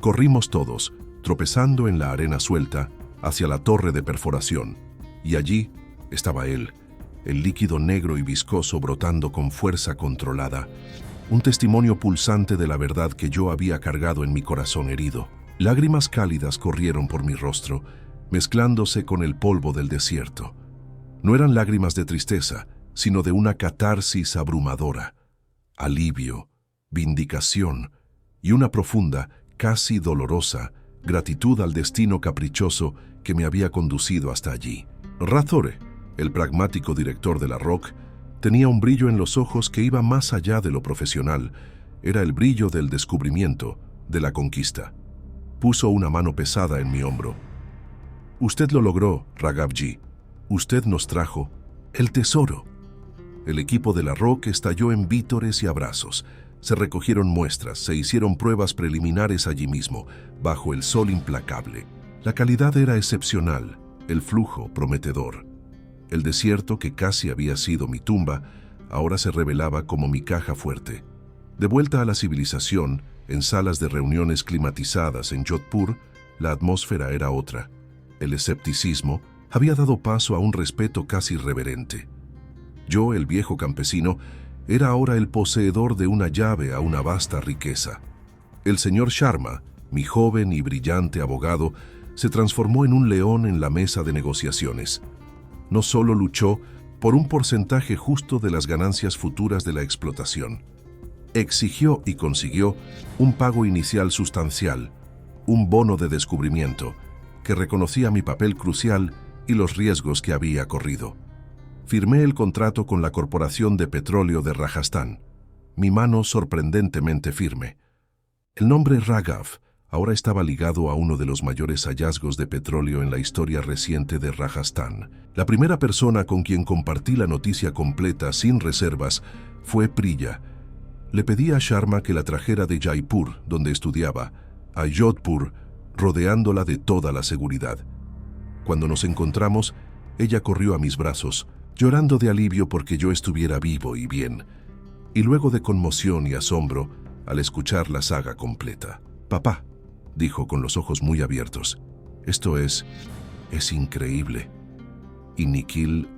Corrimos todos, tropezando en la arena suelta, hacia la torre de perforación, y allí estaba él, el líquido negro y viscoso brotando con fuerza controlada, un testimonio pulsante de la verdad que yo había cargado en mi corazón herido. Lágrimas cálidas corrieron por mi rostro, mezclándose con el polvo del desierto. No eran lágrimas de tristeza, sino de una catarsis abrumadora, alivio, vindicación y una profunda, casi dolorosa, gratitud al destino caprichoso que me había conducido hasta allí. Razor, el pragmático director de la Rock, tenía un brillo en los ojos que iba más allá de lo profesional. Era el brillo del descubrimiento, de la conquista. Puso una mano pesada en mi hombro. «Usted lo logró, Raghavji. Usted nos trajo el tesoro». El equipo de la Rock estalló en vítores y abrazos. Se recogieron muestras, se hicieron pruebas preliminares allí mismo, bajo el sol implacable. La calidad era excepcional, el flujo prometedor. El desierto, que casi había sido mi tumba, ahora se revelaba como mi caja fuerte. De vuelta a la civilización, en salas de reuniones climatizadas en Jodhpur, la atmósfera era otra. El escepticismo había dado paso a un respeto casi reverente. Yo, el viejo campesino, era ahora el poseedor de una llave a una vasta riqueza. El señor Sharma, mi joven y brillante abogado, se transformó en un león en la mesa de negociaciones. No solo luchó por un porcentaje justo de las ganancias futuras de la explotación. Exigió y consiguió un pago inicial sustancial, un bono de descubrimiento, que reconocía mi papel crucial y los riesgos que había corrido. Firmé el contrato con la Corporación de Petróleo de Rajasthan, mi mano sorprendentemente firme. El nombre Raghav ahora estaba ligado a uno de los mayores hallazgos de petróleo en la historia reciente de Rajasthan. La primera persona con quien compartí la noticia completa sin reservas fue Priya. Le pedí a Sharma que la trajera de Jaipur, donde estudiaba, a Jodhpur, rodeándola de toda la seguridad. Cuando nos encontramos, ella corrió a mis brazos, llorando de alivio porque yo estuviera vivo y bien, y luego de conmoción y asombro al escuchar la saga completa. «Papá», dijo con los ojos muy abiertos, «esto es increíble». Y Nikhil,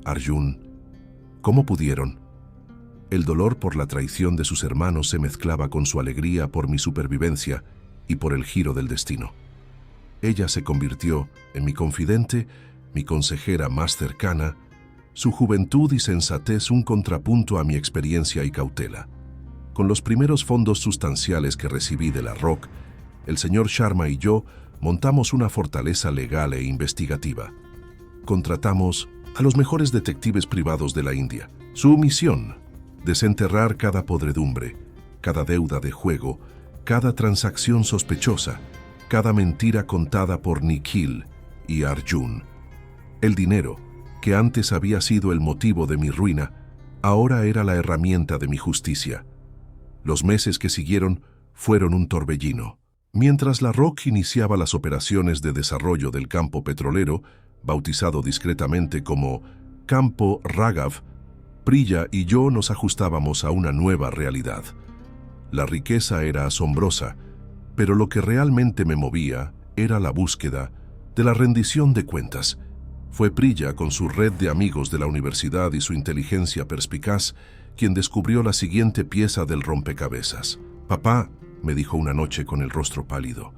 Arjun, ¿Cómo pudieron? El dolor por la traición de sus hermanos se mezclaba con su alegría por mi supervivencia y por el giro del destino. Ella se convirtió en mi confidente, mi consejera más cercana, su juventud y sensatez un contrapunto a mi experiencia y cautela. Con los primeros fondos sustanciales que recibí de la ROC, el señor Sharma y yo montamos una fortaleza legal e investigativa. Contratamos a los mejores detectives privados de la India. Su misión: desenterrar cada podredumbre, cada deuda de juego, cada transacción sospechosa, cada mentira contada por Nikhil y Arjun. El dinero, que antes había sido el motivo de mi ruina, ahora era la herramienta de mi justicia. Los meses que siguieron fueron un torbellino. Mientras la ROC iniciaba las operaciones de desarrollo del campo petrolero, bautizado discretamente como Campo Raghav, Priya y yo nos ajustábamos a una nueva realidad. La riqueza era asombrosa, pero lo que realmente me movía era la búsqueda de la rendición de cuentas. Fue Priya, con su red de amigos de la universidad y su inteligencia perspicaz, quien descubrió la siguiente pieza del rompecabezas. «Papá», me dijo una noche con el rostro pálido,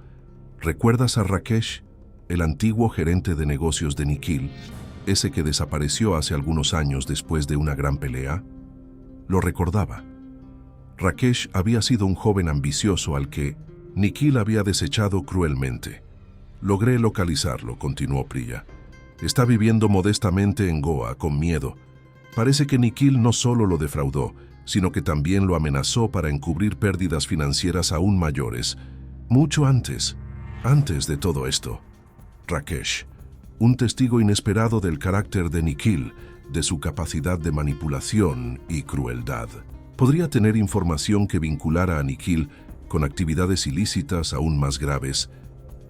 «¿recuerdas a Rakesh, el antiguo gerente de negocios de Nikhil, ese que desapareció hace algunos años después de una gran pelea?» Lo recordaba. Rakesh había sido un joven ambicioso al que Nikhil había desechado cruelmente. «Logré localizarlo», continuó Priya. «Está viviendo modestamente en Goa, con miedo. Parece que Nikhil no solo lo defraudó, sino que también lo amenazó para encubrir pérdidas financieras aún mayores. Mucho antes de todo esto. Rakesh, un testigo inesperado del carácter de Nikhil, de su capacidad de manipulación y crueldad. Podría tener información que vinculara a Nikhil con actividades ilícitas aún más graves,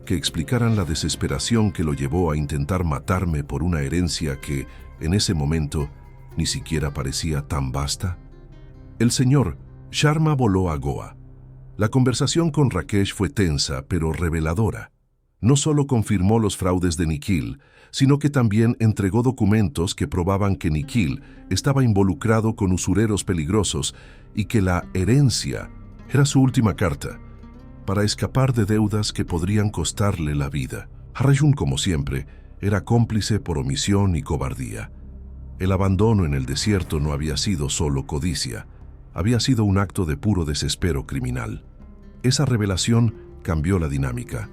que explicaran la desesperación que lo llevó a intentar matarme por una herencia que, en ese momento, ni siquiera parecía tan vasta. El señor Sharma voló a Goa. La conversación con Rakesh fue tensa, pero reveladora. No solo confirmó los fraudes de Nikhil, sino que también entregó documentos que probaban que Nikhil estaba involucrado con usureros peligrosos y que la herencia era su última carta para escapar de deudas que podrían costarle la vida. Arjun, como siempre, era cómplice por omisión y cobardía. El abandono en el desierto no había sido solo codicia, había sido un acto de puro desespero criminal. Esa revelación cambió la dinámica.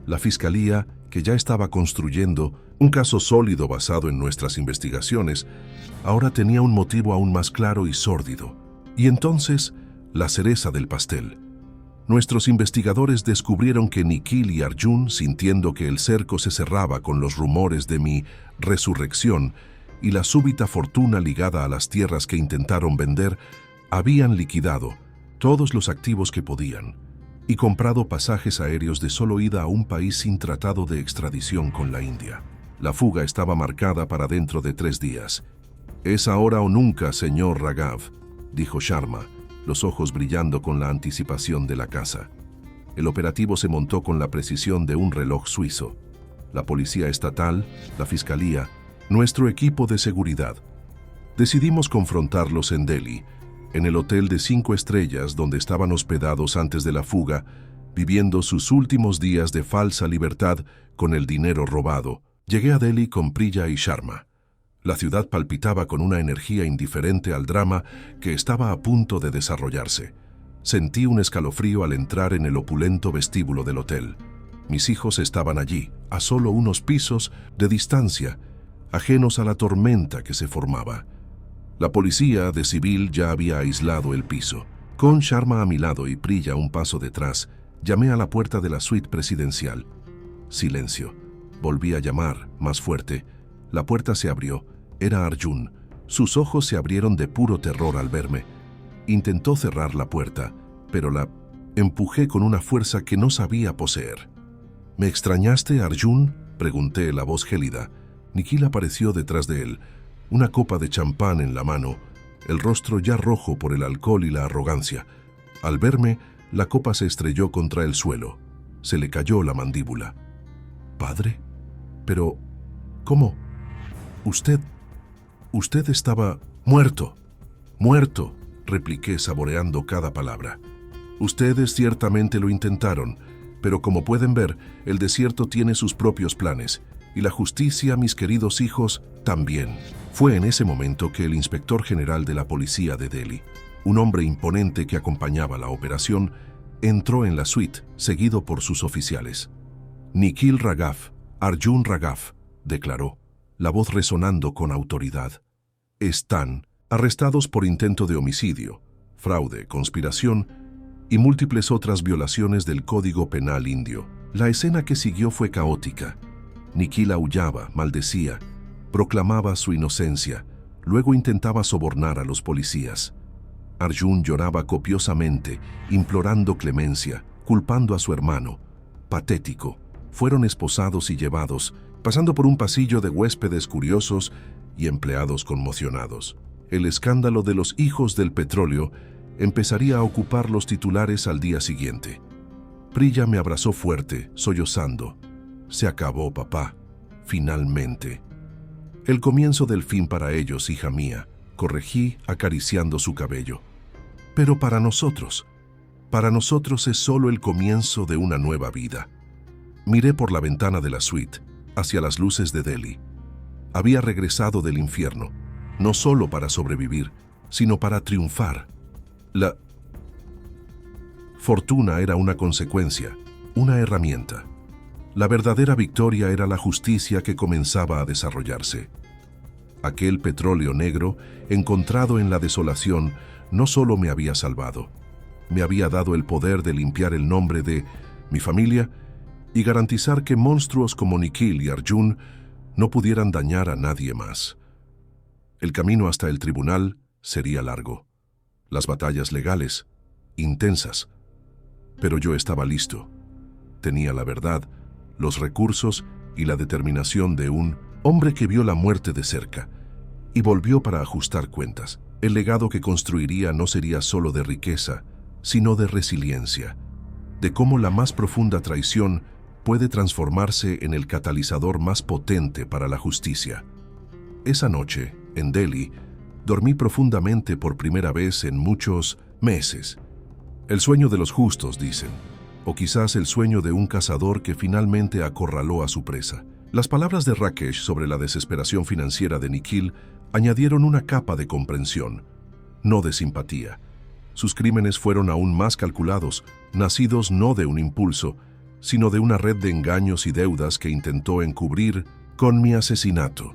La fiscalía, que ya estaba construyendo un caso sólido basado en nuestras investigaciones, ahora tenía un motivo aún más claro y sórdido. Y entonces, la cereza del pastel. Nuestros investigadores descubrieron que Nikhil y Arjun, sintiendo que el cerco se cerraba con los rumores de mi resurrección y la súbita fortuna ligada a las tierras que intentaron vender, habían liquidado todos los activos que podían y comprado pasajes aéreos de solo ida a un país sin tratado de extradición con la India. La fuga estaba marcada para dentro de 3 días. «Es ahora o nunca, señor Raghav», dijo Sharma, los ojos brillando con la anticipación de la caza. El operativo se montó con la precisión de un reloj suizo. La policía estatal, la fiscalía, nuestro equipo de seguridad. Decidimos confrontarlos en Delhi, en el hotel de 5 estrellas donde estaban hospedados antes de la fuga, viviendo sus últimos días de falsa libertad con el dinero robado. Llegué a Delhi con Priya y Sharma. La ciudad palpitaba con una energía indiferente al drama que estaba a punto de desarrollarse. Sentí un escalofrío al entrar en el opulento vestíbulo del hotel. Mis hijos estaban allí, a solo unos pisos de distancia, ajenos a la tormenta que se formaba. La policía de civil ya había aislado el piso. Con Sharma a mi lado y Priya un paso detrás, llamé a la puerta de la suite presidencial. Silencio. Volví a llamar, más fuerte. La puerta se abrió. Era Arjun. Sus ojos se abrieron de puro terror al verme. Intentó cerrar la puerta, pero la empujé con una fuerza que no sabía poseer. «¿Me extrañaste, Arjun?», pregunté, la voz gélida. Nikhil apareció detrás de él, una copa de champán en la mano, el rostro ya rojo por el alcohol y la arrogancia. Al verme, la copa se estrelló contra el suelo. Se le cayó la mandíbula. «¿Padre? Pero, ¿cómo? Usted estaba «Muerto, muerto», repliqué saboreando cada palabra. «Ustedes ciertamente lo intentaron, pero como pueden ver, el desierto tiene sus propios planes, y la justicia, mis queridos hijos, también». Fue en ese momento que el inspector general de la policía de Delhi, un hombre imponente que acompañaba la operación, entró en la suite, seguido por sus oficiales. «Nikhil Raghav, Arjun Raghav», declaró, la voz resonando con autoridad. «Están arrestados por intento de homicidio, fraude, conspiración y múltiples otras violaciones del Código Penal indio». La escena que siguió fue caótica. Nikhil aullaba, maldecía, proclamaba su inocencia, luego intentaba sobornar a los policías. Arjun lloraba copiosamente, implorando clemencia, culpando a su hermano. Patético. Fueron esposados y llevados, pasando por un pasillo de huéspedes curiosos y empleados conmocionados. El escándalo de los hijos del petróleo empezaría a ocupar los titulares al día siguiente. Priya me abrazó fuerte, sollozando. «Se acabó, papá. Finalmente». «El comienzo del fin para ellos, hija mía», corregí acariciando su cabello. «Pero para nosotros es solo el comienzo de una nueva vida». Miré por la ventana de la suite, hacia las luces de Delhi. Había regresado del infierno, no solo para sobrevivir, sino para triunfar. La fortuna era una consecuencia, una herramienta. La verdadera victoria era la justicia que comenzaba a desarrollarse. Aquel petróleo negro, encontrado en la desolación, no solo me había salvado, me había dado el poder de limpiar el nombre de mi familia y garantizar que monstruos como Nikhil y Arjun no pudieran dañar a nadie más. El camino hasta el tribunal sería largo, las batallas legales, intensas, pero yo estaba listo. Tenía la verdad, los recursos y la determinación de un hombre que vio la muerte de cerca y volvió para ajustar cuentas. El legado que construiría no sería solo de riqueza, sino de resiliencia, de cómo la más profunda traición puede transformarse en el catalizador más potente para la justicia. Esa noche, en Delhi, dormí profundamente por primera vez en muchos meses. El sueño de los justos, dicen, o quizás el sueño de un cazador que finalmente acorraló a su presa. Las palabras de Rakesh sobre la desesperación financiera de Nikhil añadieron una capa de comprensión, no de simpatía. Sus crímenes fueron aún más calculados, nacidos no de un impulso, sino de una red de engaños y deudas que intentó encubrir con mi asesinato.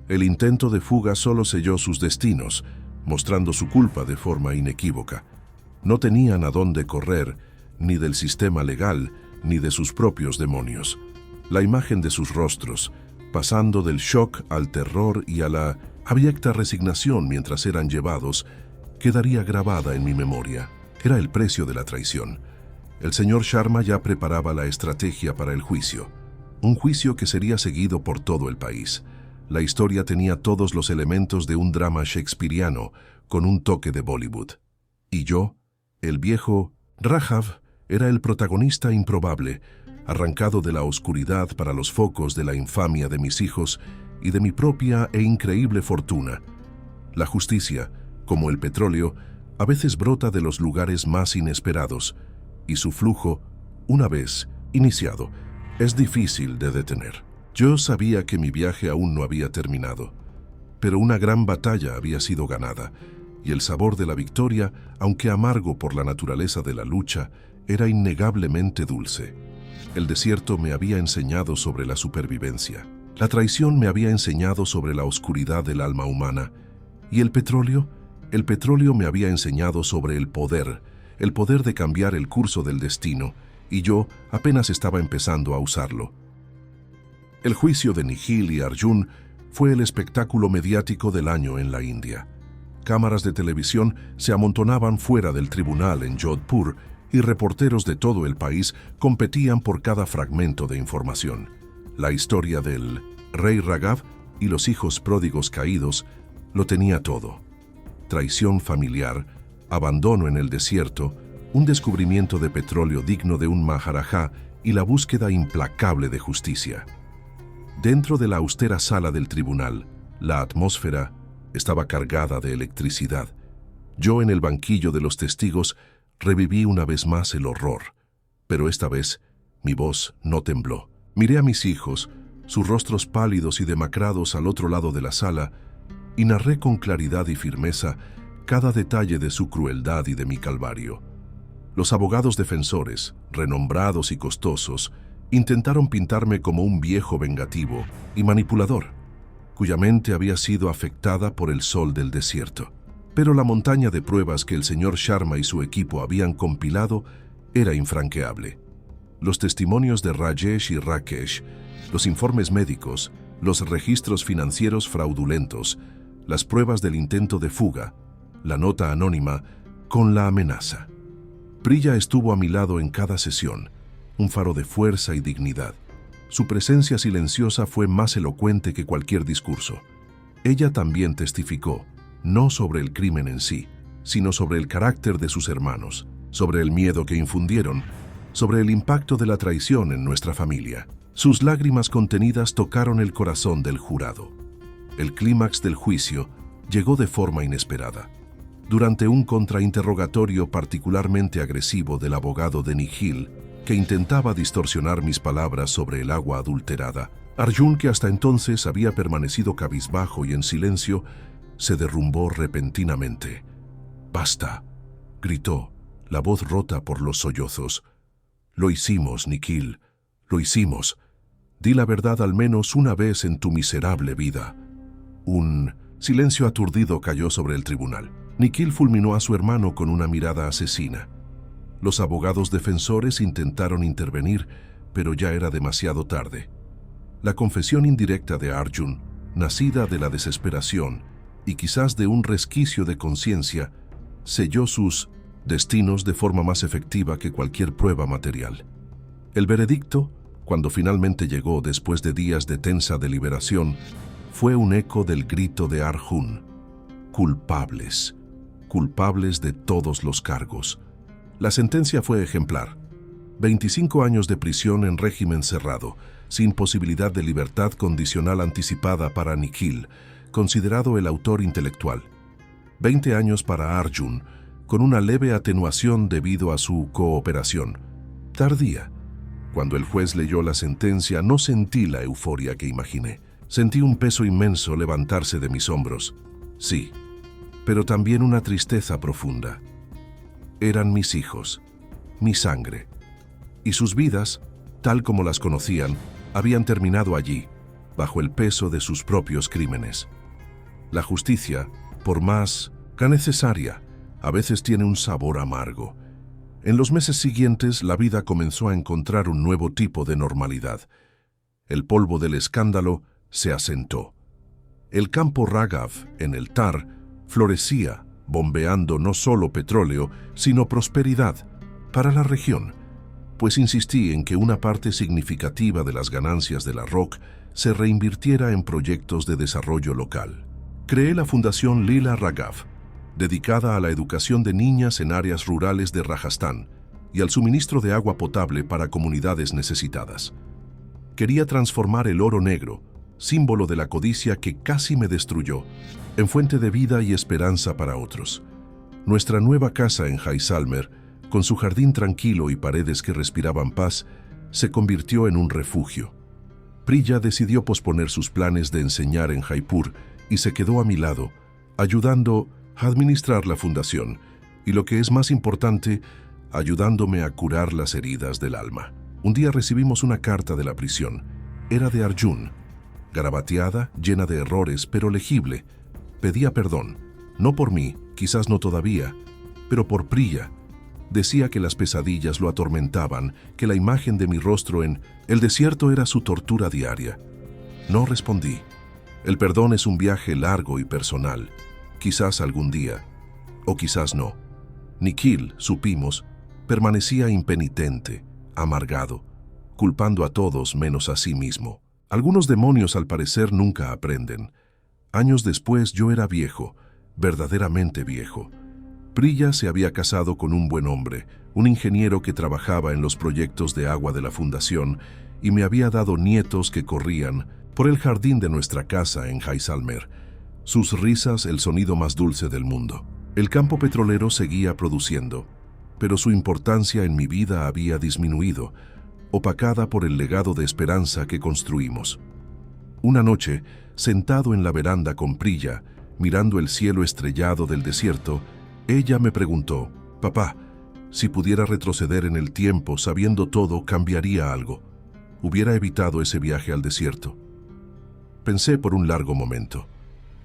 El intento de fuga solo selló sus destinos, mostrando su culpa de forma inequívoca. No tenían a dónde correr, ni del sistema legal, ni de sus propios demonios. La imagen de sus rostros, pasando del shock al terror y a la abyecta resignación mientras eran llevados, quedaría grabada en mi memoria. Era el precio de la traición. El señor Sharma ya preparaba la estrategia para el juicio, un juicio que sería seguido por todo el país. La historia tenía todos los elementos de un drama shakespeariano con un toque de Bollywood. Y yo, el viejo Raghav, era el protagonista improbable, arrancado de la oscuridad para los focos de la infamia de mis hijos y de mi propia e increíble fortuna. La justicia, como el petróleo, a veces brota de los lugares más inesperados, y su flujo, una vez iniciado, es difícil de detener. Yo sabía que mi viaje aún no había terminado, pero una gran batalla había sido ganada, y el sabor de la victoria, aunque amargo por la naturaleza de la lucha, era innegablemente dulce. El desierto me había enseñado sobre la supervivencia. La traición me había enseñado sobre la oscuridad del alma humana. ¿Y el petróleo? El petróleo me había enseñado sobre el poder de cambiar el curso del destino, y yo apenas estaba empezando a usarlo. El juicio de Nikhil y Arjun fue el espectáculo mediático del año en la India. Cámaras de televisión se amontonaban fuera del tribunal en Jodhpur y reporteros de todo el país competían por cada fragmento de información. La historia del rey Raghav y los hijos pródigos caídos lo tenía todo. Traición familiar, abandono en el desierto, un descubrimiento de petróleo digno de un Maharajá y la búsqueda implacable de justicia. Dentro de la austera sala del tribunal, la atmósfera estaba cargada de electricidad. Yo, en el banquillo de los testigos, reviví una vez más el horror, pero esta vez mi voz no tembló. Miré a mis hijos, sus rostros pálidos y demacrados al otro lado de la sala, y narré con claridad y firmeza cada detalle de su crueldad y de mi calvario. Los abogados defensores, renombrados y costosos, intentaron pintarme como un viejo vengativo y manipulador, cuya mente había sido afectada por el sol del desierto. Pero la montaña de pruebas que el señor Sharma y su equipo habían compilado era infranqueable. Los testimonios de Rajesh y Rakesh, los informes médicos, los registros financieros fraudulentos, las pruebas del intento de fuga, la nota anónima con la amenaza. Priya estuvo a mi lado en cada sesión, un faro de fuerza y dignidad. Su presencia silenciosa fue más elocuente que cualquier discurso. Ella también testificó, no sobre el crimen en sí, sino sobre el carácter de sus hermanos, sobre el miedo que infundieron, sobre el impacto de la traición en nuestra familia. Sus lágrimas contenidas tocaron el corazón del jurado. El clímax del juicio llegó de forma inesperada. Durante un contrainterrogatorio particularmente agresivo del abogado de Nikhil, que intentaba distorsionar mis palabras sobre el agua adulterada, Arjun, que hasta entonces había permanecido cabizbajo y en silencio, se derrumbó repentinamente. «Basta», gritó, la voz rota por los sollozos. «Lo hicimos, Nikhil, lo hicimos. Di la verdad al menos una vez en tu miserable vida». Un silencio aturdido cayó sobre el tribunal. Nikhil fulminó a su hermano con una mirada asesina. Los abogados defensores intentaron intervenir, pero ya era demasiado tarde. La confesión indirecta de Arjun, nacida de la desesperación y quizás de un resquicio de conciencia, selló sus destinos de forma más efectiva que cualquier prueba material. El veredicto, cuando finalmente llegó después de días de tensa deliberación, fue un eco del grito de Arjun: «Culpables, culpables de todos los cargos». La sentencia fue ejemplar: 25 años de prisión en régimen cerrado, sin posibilidad de libertad condicional anticipada para Nikhil, considerado el autor intelectual. 20 años para Arjun, con una leve atenuación debido a su cooperación. Tardía. Cuando el juez leyó la sentencia, no sentí la euforia que imaginé. Sentí un peso inmenso levantarse de mis hombros. Sí, pero también una tristeza profunda. Eran mis hijos, mi sangre, y sus vidas, tal como las conocían, habían terminado allí, bajo el peso de sus propios crímenes. La justicia, por más que necesaria, a veces tiene un sabor amargo. En los meses siguientes, la vida comenzó a encontrar un nuevo tipo de normalidad. El polvo del escándalo se asentó. El campo Raghav, en el Tar, florecía, bombeando no solo petróleo, sino prosperidad para la región, pues insistí en que una parte significativa de las ganancias de la ROC se reinvirtiera en proyectos de desarrollo local. Creé la Fundación Lila Raghav, dedicada a la educación de niñas en áreas rurales de Rajasthan y al suministro de agua potable para comunidades necesitadas. Quería transformar el oro negro, símbolo de la codicia que casi me destruyó, en fuente de vida y esperanza para otros. Nuestra nueva casa en Jaisalmer, con su jardín tranquilo y paredes que respiraban paz, se convirtió en un refugio. Priya decidió posponer sus planes de enseñar en Jaipur y se quedó a mi lado, ayudando a administrar la fundación y, lo que es más importante, ayudándome a curar las heridas del alma. Un día recibimos una carta de la prisión. Era de Arjun, garabateada, llena de errores, pero legible. Pedía perdón, no por mí, quizás no todavía, pero por Priya. Decía que las pesadillas lo atormentaban, que la imagen de mi rostro en el desierto era su tortura diaria. No respondí. El perdón es un viaje largo y personal. Quizás algún día, o quizás no. Nikhil, supimos, permanecía impenitente, amargado, culpando a todos menos a sí mismo. Algunos demonios al parecer nunca aprenden. Años después yo era viejo, verdaderamente viejo. Priya se había casado con un buen hombre, un ingeniero que trabajaba en los proyectos de agua de la fundación, y me había dado nietos que corrían por el jardín de nuestra casa en Jaisalmer. sus risas el sonido más dulce del mundo. El campo petrolero seguía produciendo, pero su importancia en mi vida había disminuido, opacada por el legado de esperanza que construimos. Una noche, sentado en la veranda con Priya, mirando el cielo estrellado del desierto, ella me preguntó: «Papá, si pudiera retroceder en el tiempo sabiendo todo, ¿cambiaría algo? ¿Hubiera evitado ese viaje al desierto?». Pensé por un largo momento.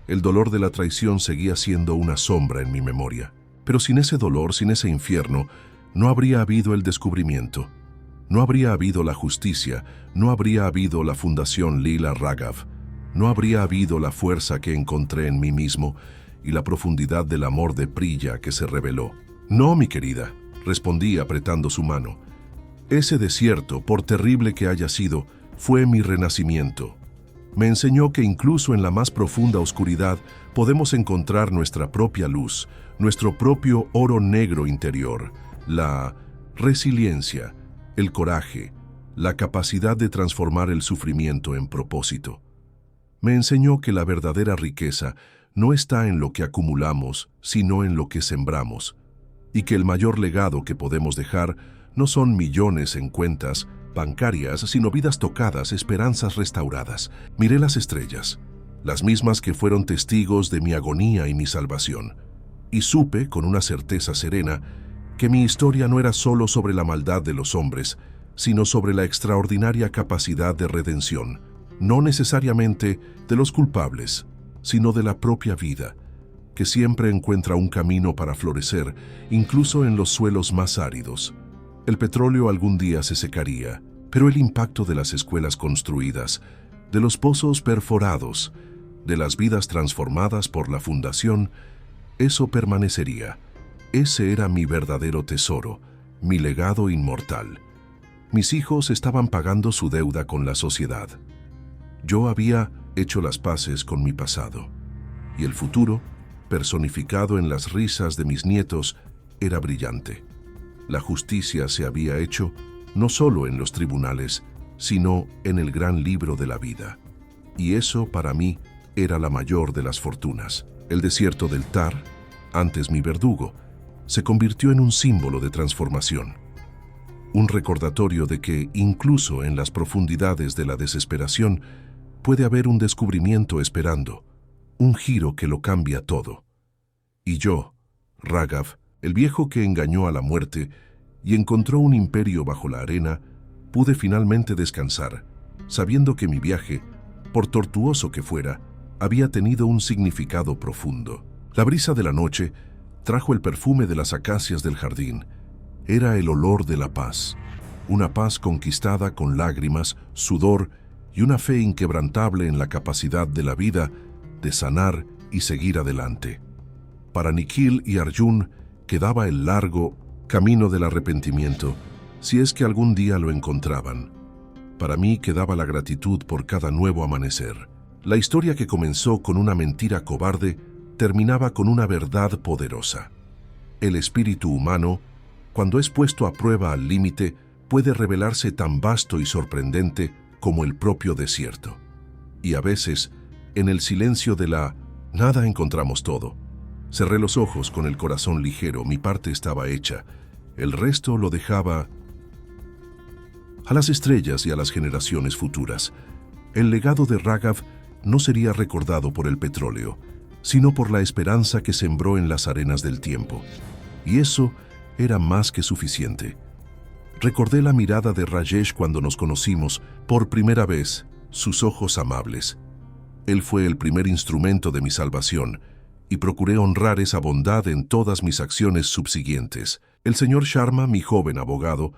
El dolor de la traición seguía siendo una sombra en mi memoria. Pero sin ese dolor, sin ese infierno, no habría habido el descubrimiento. No habría habido la justicia, no habría habido la Fundación Lila Raghav, no habría habido la fuerza que encontré en mí mismo y la profundidad del amor de Priya que se reveló. «No, mi querida», respondí apretando su mano. «Ese desierto, por terrible que haya sido, fue mi renacimiento. Me enseñó que incluso en la más profunda oscuridad podemos encontrar nuestra propia luz, nuestro propio oro negro interior, la resiliencia, el coraje, la capacidad de transformar el sufrimiento en propósito. Me enseñó que la verdadera riqueza no está en lo que acumulamos, sino en lo que sembramos, y que el mayor legado que podemos dejar no son millones en cuentas bancarias, sino vidas tocadas, esperanzas restauradas. Miré las estrellas, las mismas que fueron testigos de mi agonía y mi salvación, y supe con una certeza serena que mi historia no era solo sobre la maldad de los hombres, sino sobre la extraordinaria capacidad de redención, no necesariamente de los culpables, sino de la propia vida, que siempre encuentra un camino para florecer, incluso en los suelos más áridos. El petróleo algún día se secaría, pero el impacto de las escuelas construidas, de los pozos perforados, de las vidas transformadas por la fundación, eso permanecería. Ese era mi verdadero tesoro, mi legado inmortal. Mis hijos estaban pagando su deuda con la sociedad. Yo había hecho las paces con mi pasado, y el futuro, personificado en las risas de mis nietos, era brillante. La justicia se había hecho no solo en los tribunales, sino en el gran libro de la vida. Y eso, para mí, era la mayor de las fortunas. El desierto del Thar, antes mi verdugo, se convirtió en un símbolo de transformación. Un recordatorio de que, incluso en las profundidades de la desesperación, puede haber un descubrimiento esperando, un giro que lo cambia todo. Y yo, Raghav, el viejo que engañó a la muerte y encontró un imperio bajo la arena, pude finalmente descansar, sabiendo que mi viaje, por tortuoso que fuera, había tenido un significado profundo. La brisa de la noche trajo el perfume de las acacias del jardín. Era el olor de la paz, una paz conquistada con lágrimas, sudor y una fe inquebrantable en la capacidad de la vida de sanar y seguir adelante. Para Nikhil y Arjun quedaba el largo camino del arrepentimiento, si es que algún día lo encontraban. Para mí quedaba la gratitud por cada nuevo amanecer. La historia que comenzó con una mentira cobarde terminaba con una verdad poderosa. El espíritu humano, cuando es puesto a prueba al límite, puede revelarse tan vasto y sorprendente como el propio desierto. Y a veces, en el silencio de la nada encontramos todo. Cerré los ojos con el corazón ligero, mi parte estaba hecha. El resto lo dejaba a las estrellas y a las generaciones futuras. El legado de Raghav no sería recordado por el petróleo, sino por la esperanza que sembró en las arenas del tiempo. Y eso era más que suficiente. Recordé la mirada de Rajesh cuando nos conocimos por primera vez, sus ojos amables. Él fue el primer instrumento de mi salvación, y procuré honrar esa bondad en todas mis acciones subsiguientes. El señor Sharma, mi joven abogado,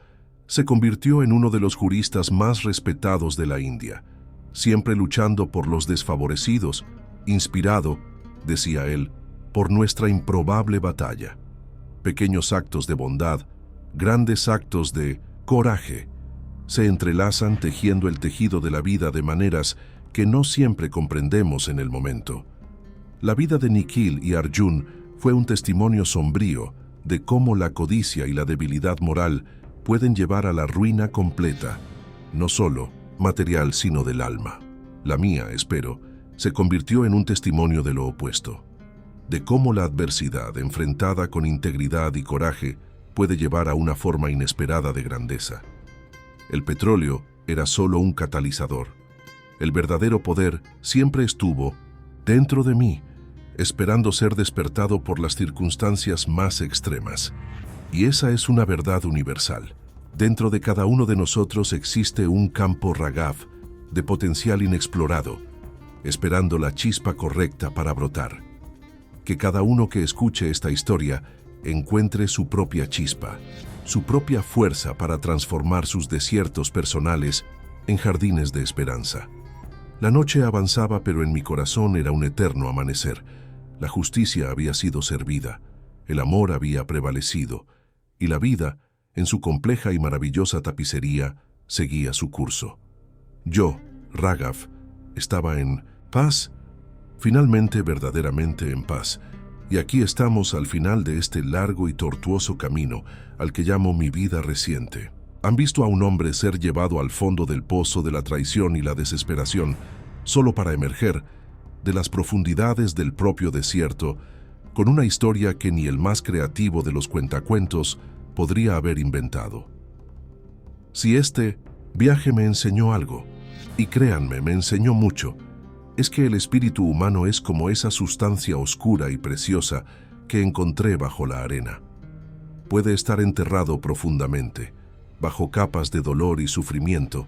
se convirtió en uno de los juristas más respetados de la India, siempre luchando por los desfavorecidos, inspirado, decía él, por nuestra improbable batalla. Pequeños actos de bondad, grandes actos de coraje, se entrelazan tejiendo el tejido de la vida de maneras que no siempre comprendemos en el momento. La vida de Nikhil y Arjun fue un testimonio sombrío de cómo la codicia y la debilidad moral pueden llevar a la ruina completa, no solo material sino del alma. La mía, espero, se convirtió en un testimonio de lo opuesto, de cómo la adversidad, enfrentada con integridad y coraje, puede llevar a una forma inesperada de grandeza. El petróleo era solo un catalizador. El verdadero poder siempre estuvo dentro de mí, esperando ser despertado por las circunstancias más extremas. Y esa es una verdad universal. Dentro de cada uno de nosotros existe un campo Ragav de potencial inexplorado, esperando la chispa correcta para brotar. Que cada uno que escuche esta historia encuentre su propia chispa, su propia fuerza para transformar sus desiertos personales en jardines de esperanza. La noche avanzaba, pero en mi corazón era un eterno amanecer. La justicia había sido servida, el amor había prevalecido, y la vida, en su compleja y maravillosa tapicería, seguía su curso. Yo, Ragav, estaba en paz, finalmente verdaderamente en paz, y aquí estamos al final de este largo y tortuoso camino al que llamo mi vida reciente. ¿Han visto a un hombre ser llevado al fondo del pozo de la traición y la desesperación, solo para emerger de las profundidades del propio desierto, con una historia que ni el más creativo de los cuentacuentos podría haber inventado? Si este viaje me enseñó algo, y créanme, me enseñó mucho, es que el espíritu humano es como esa sustancia oscura y preciosa que encontré bajo la arena. Puede estar enterrado profundamente, bajo capas de dolor y sufrimiento,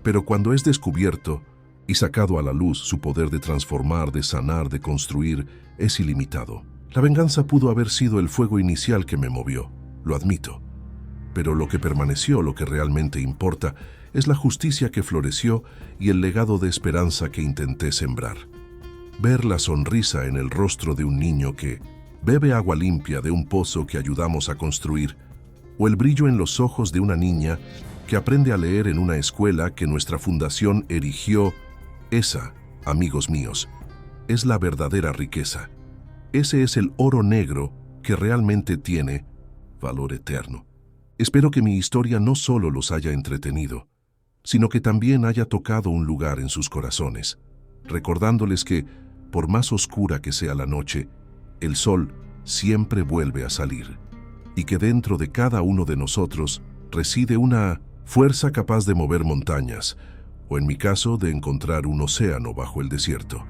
pero cuando es descubierto y sacado a la luz, su poder de transformar, de sanar, de construir, es ilimitado. La venganza pudo haber sido el fuego inicial que me movió, lo admito, pero lo que permaneció, lo que realmente importa, es la justicia que floreció y el legado de esperanza que intenté sembrar. Ver la sonrisa en el rostro de un niño que bebe agua limpia de un pozo que ayudamos a construir, o el brillo en los ojos de una niña que aprende a leer en una escuela que nuestra fundación erigió, esa, amigos míos, es la verdadera riqueza. Ese es el oro negro que realmente tiene valor eterno. Espero que mi historia no solo los haya entretenido, sino que también haya tocado un lugar en sus corazones, recordándoles que, por más oscura que sea la noche, el sol siempre vuelve a salir, y que dentro de cada uno de nosotros reside una fuerza capaz de mover montañas, o en mi caso, de encontrar un océano bajo el desierto.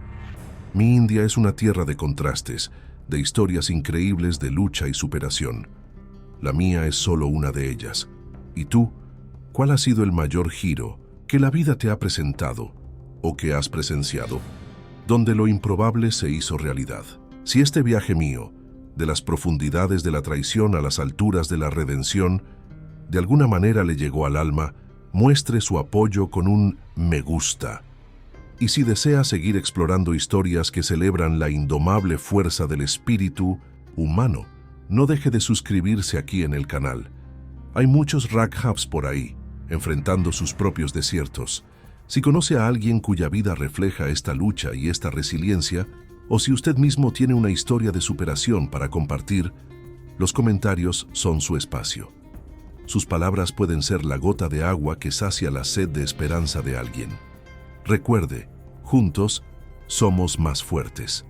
Mi India es una tierra de contrastes, de historias increíbles de lucha y superación. La mía es solo una de ellas. ¿Y tú? ¿Cuál ha sido el mayor giro que la vida te ha presentado o que has presenciado, donde lo improbable se hizo realidad? Si este viaje mío, de las profundidades de la traición a las alturas de la redención, de alguna manera le llegó al alma, muestre su apoyo con un me gusta. Y si desea seguir explorando historias que celebran la indomable fuerza del espíritu humano, no deje de suscribirse aquí en el canal. Hay muchos Raghavs por ahí, enfrentando sus propios desiertos. Si conoce a alguien cuya vida refleja esta lucha y esta resiliencia, o si usted mismo tiene una historia de superación para compartir, los comentarios son su espacio. Sus palabras pueden ser la gota de agua que sacia la sed de esperanza de alguien. Recuerde, juntos somos más fuertes.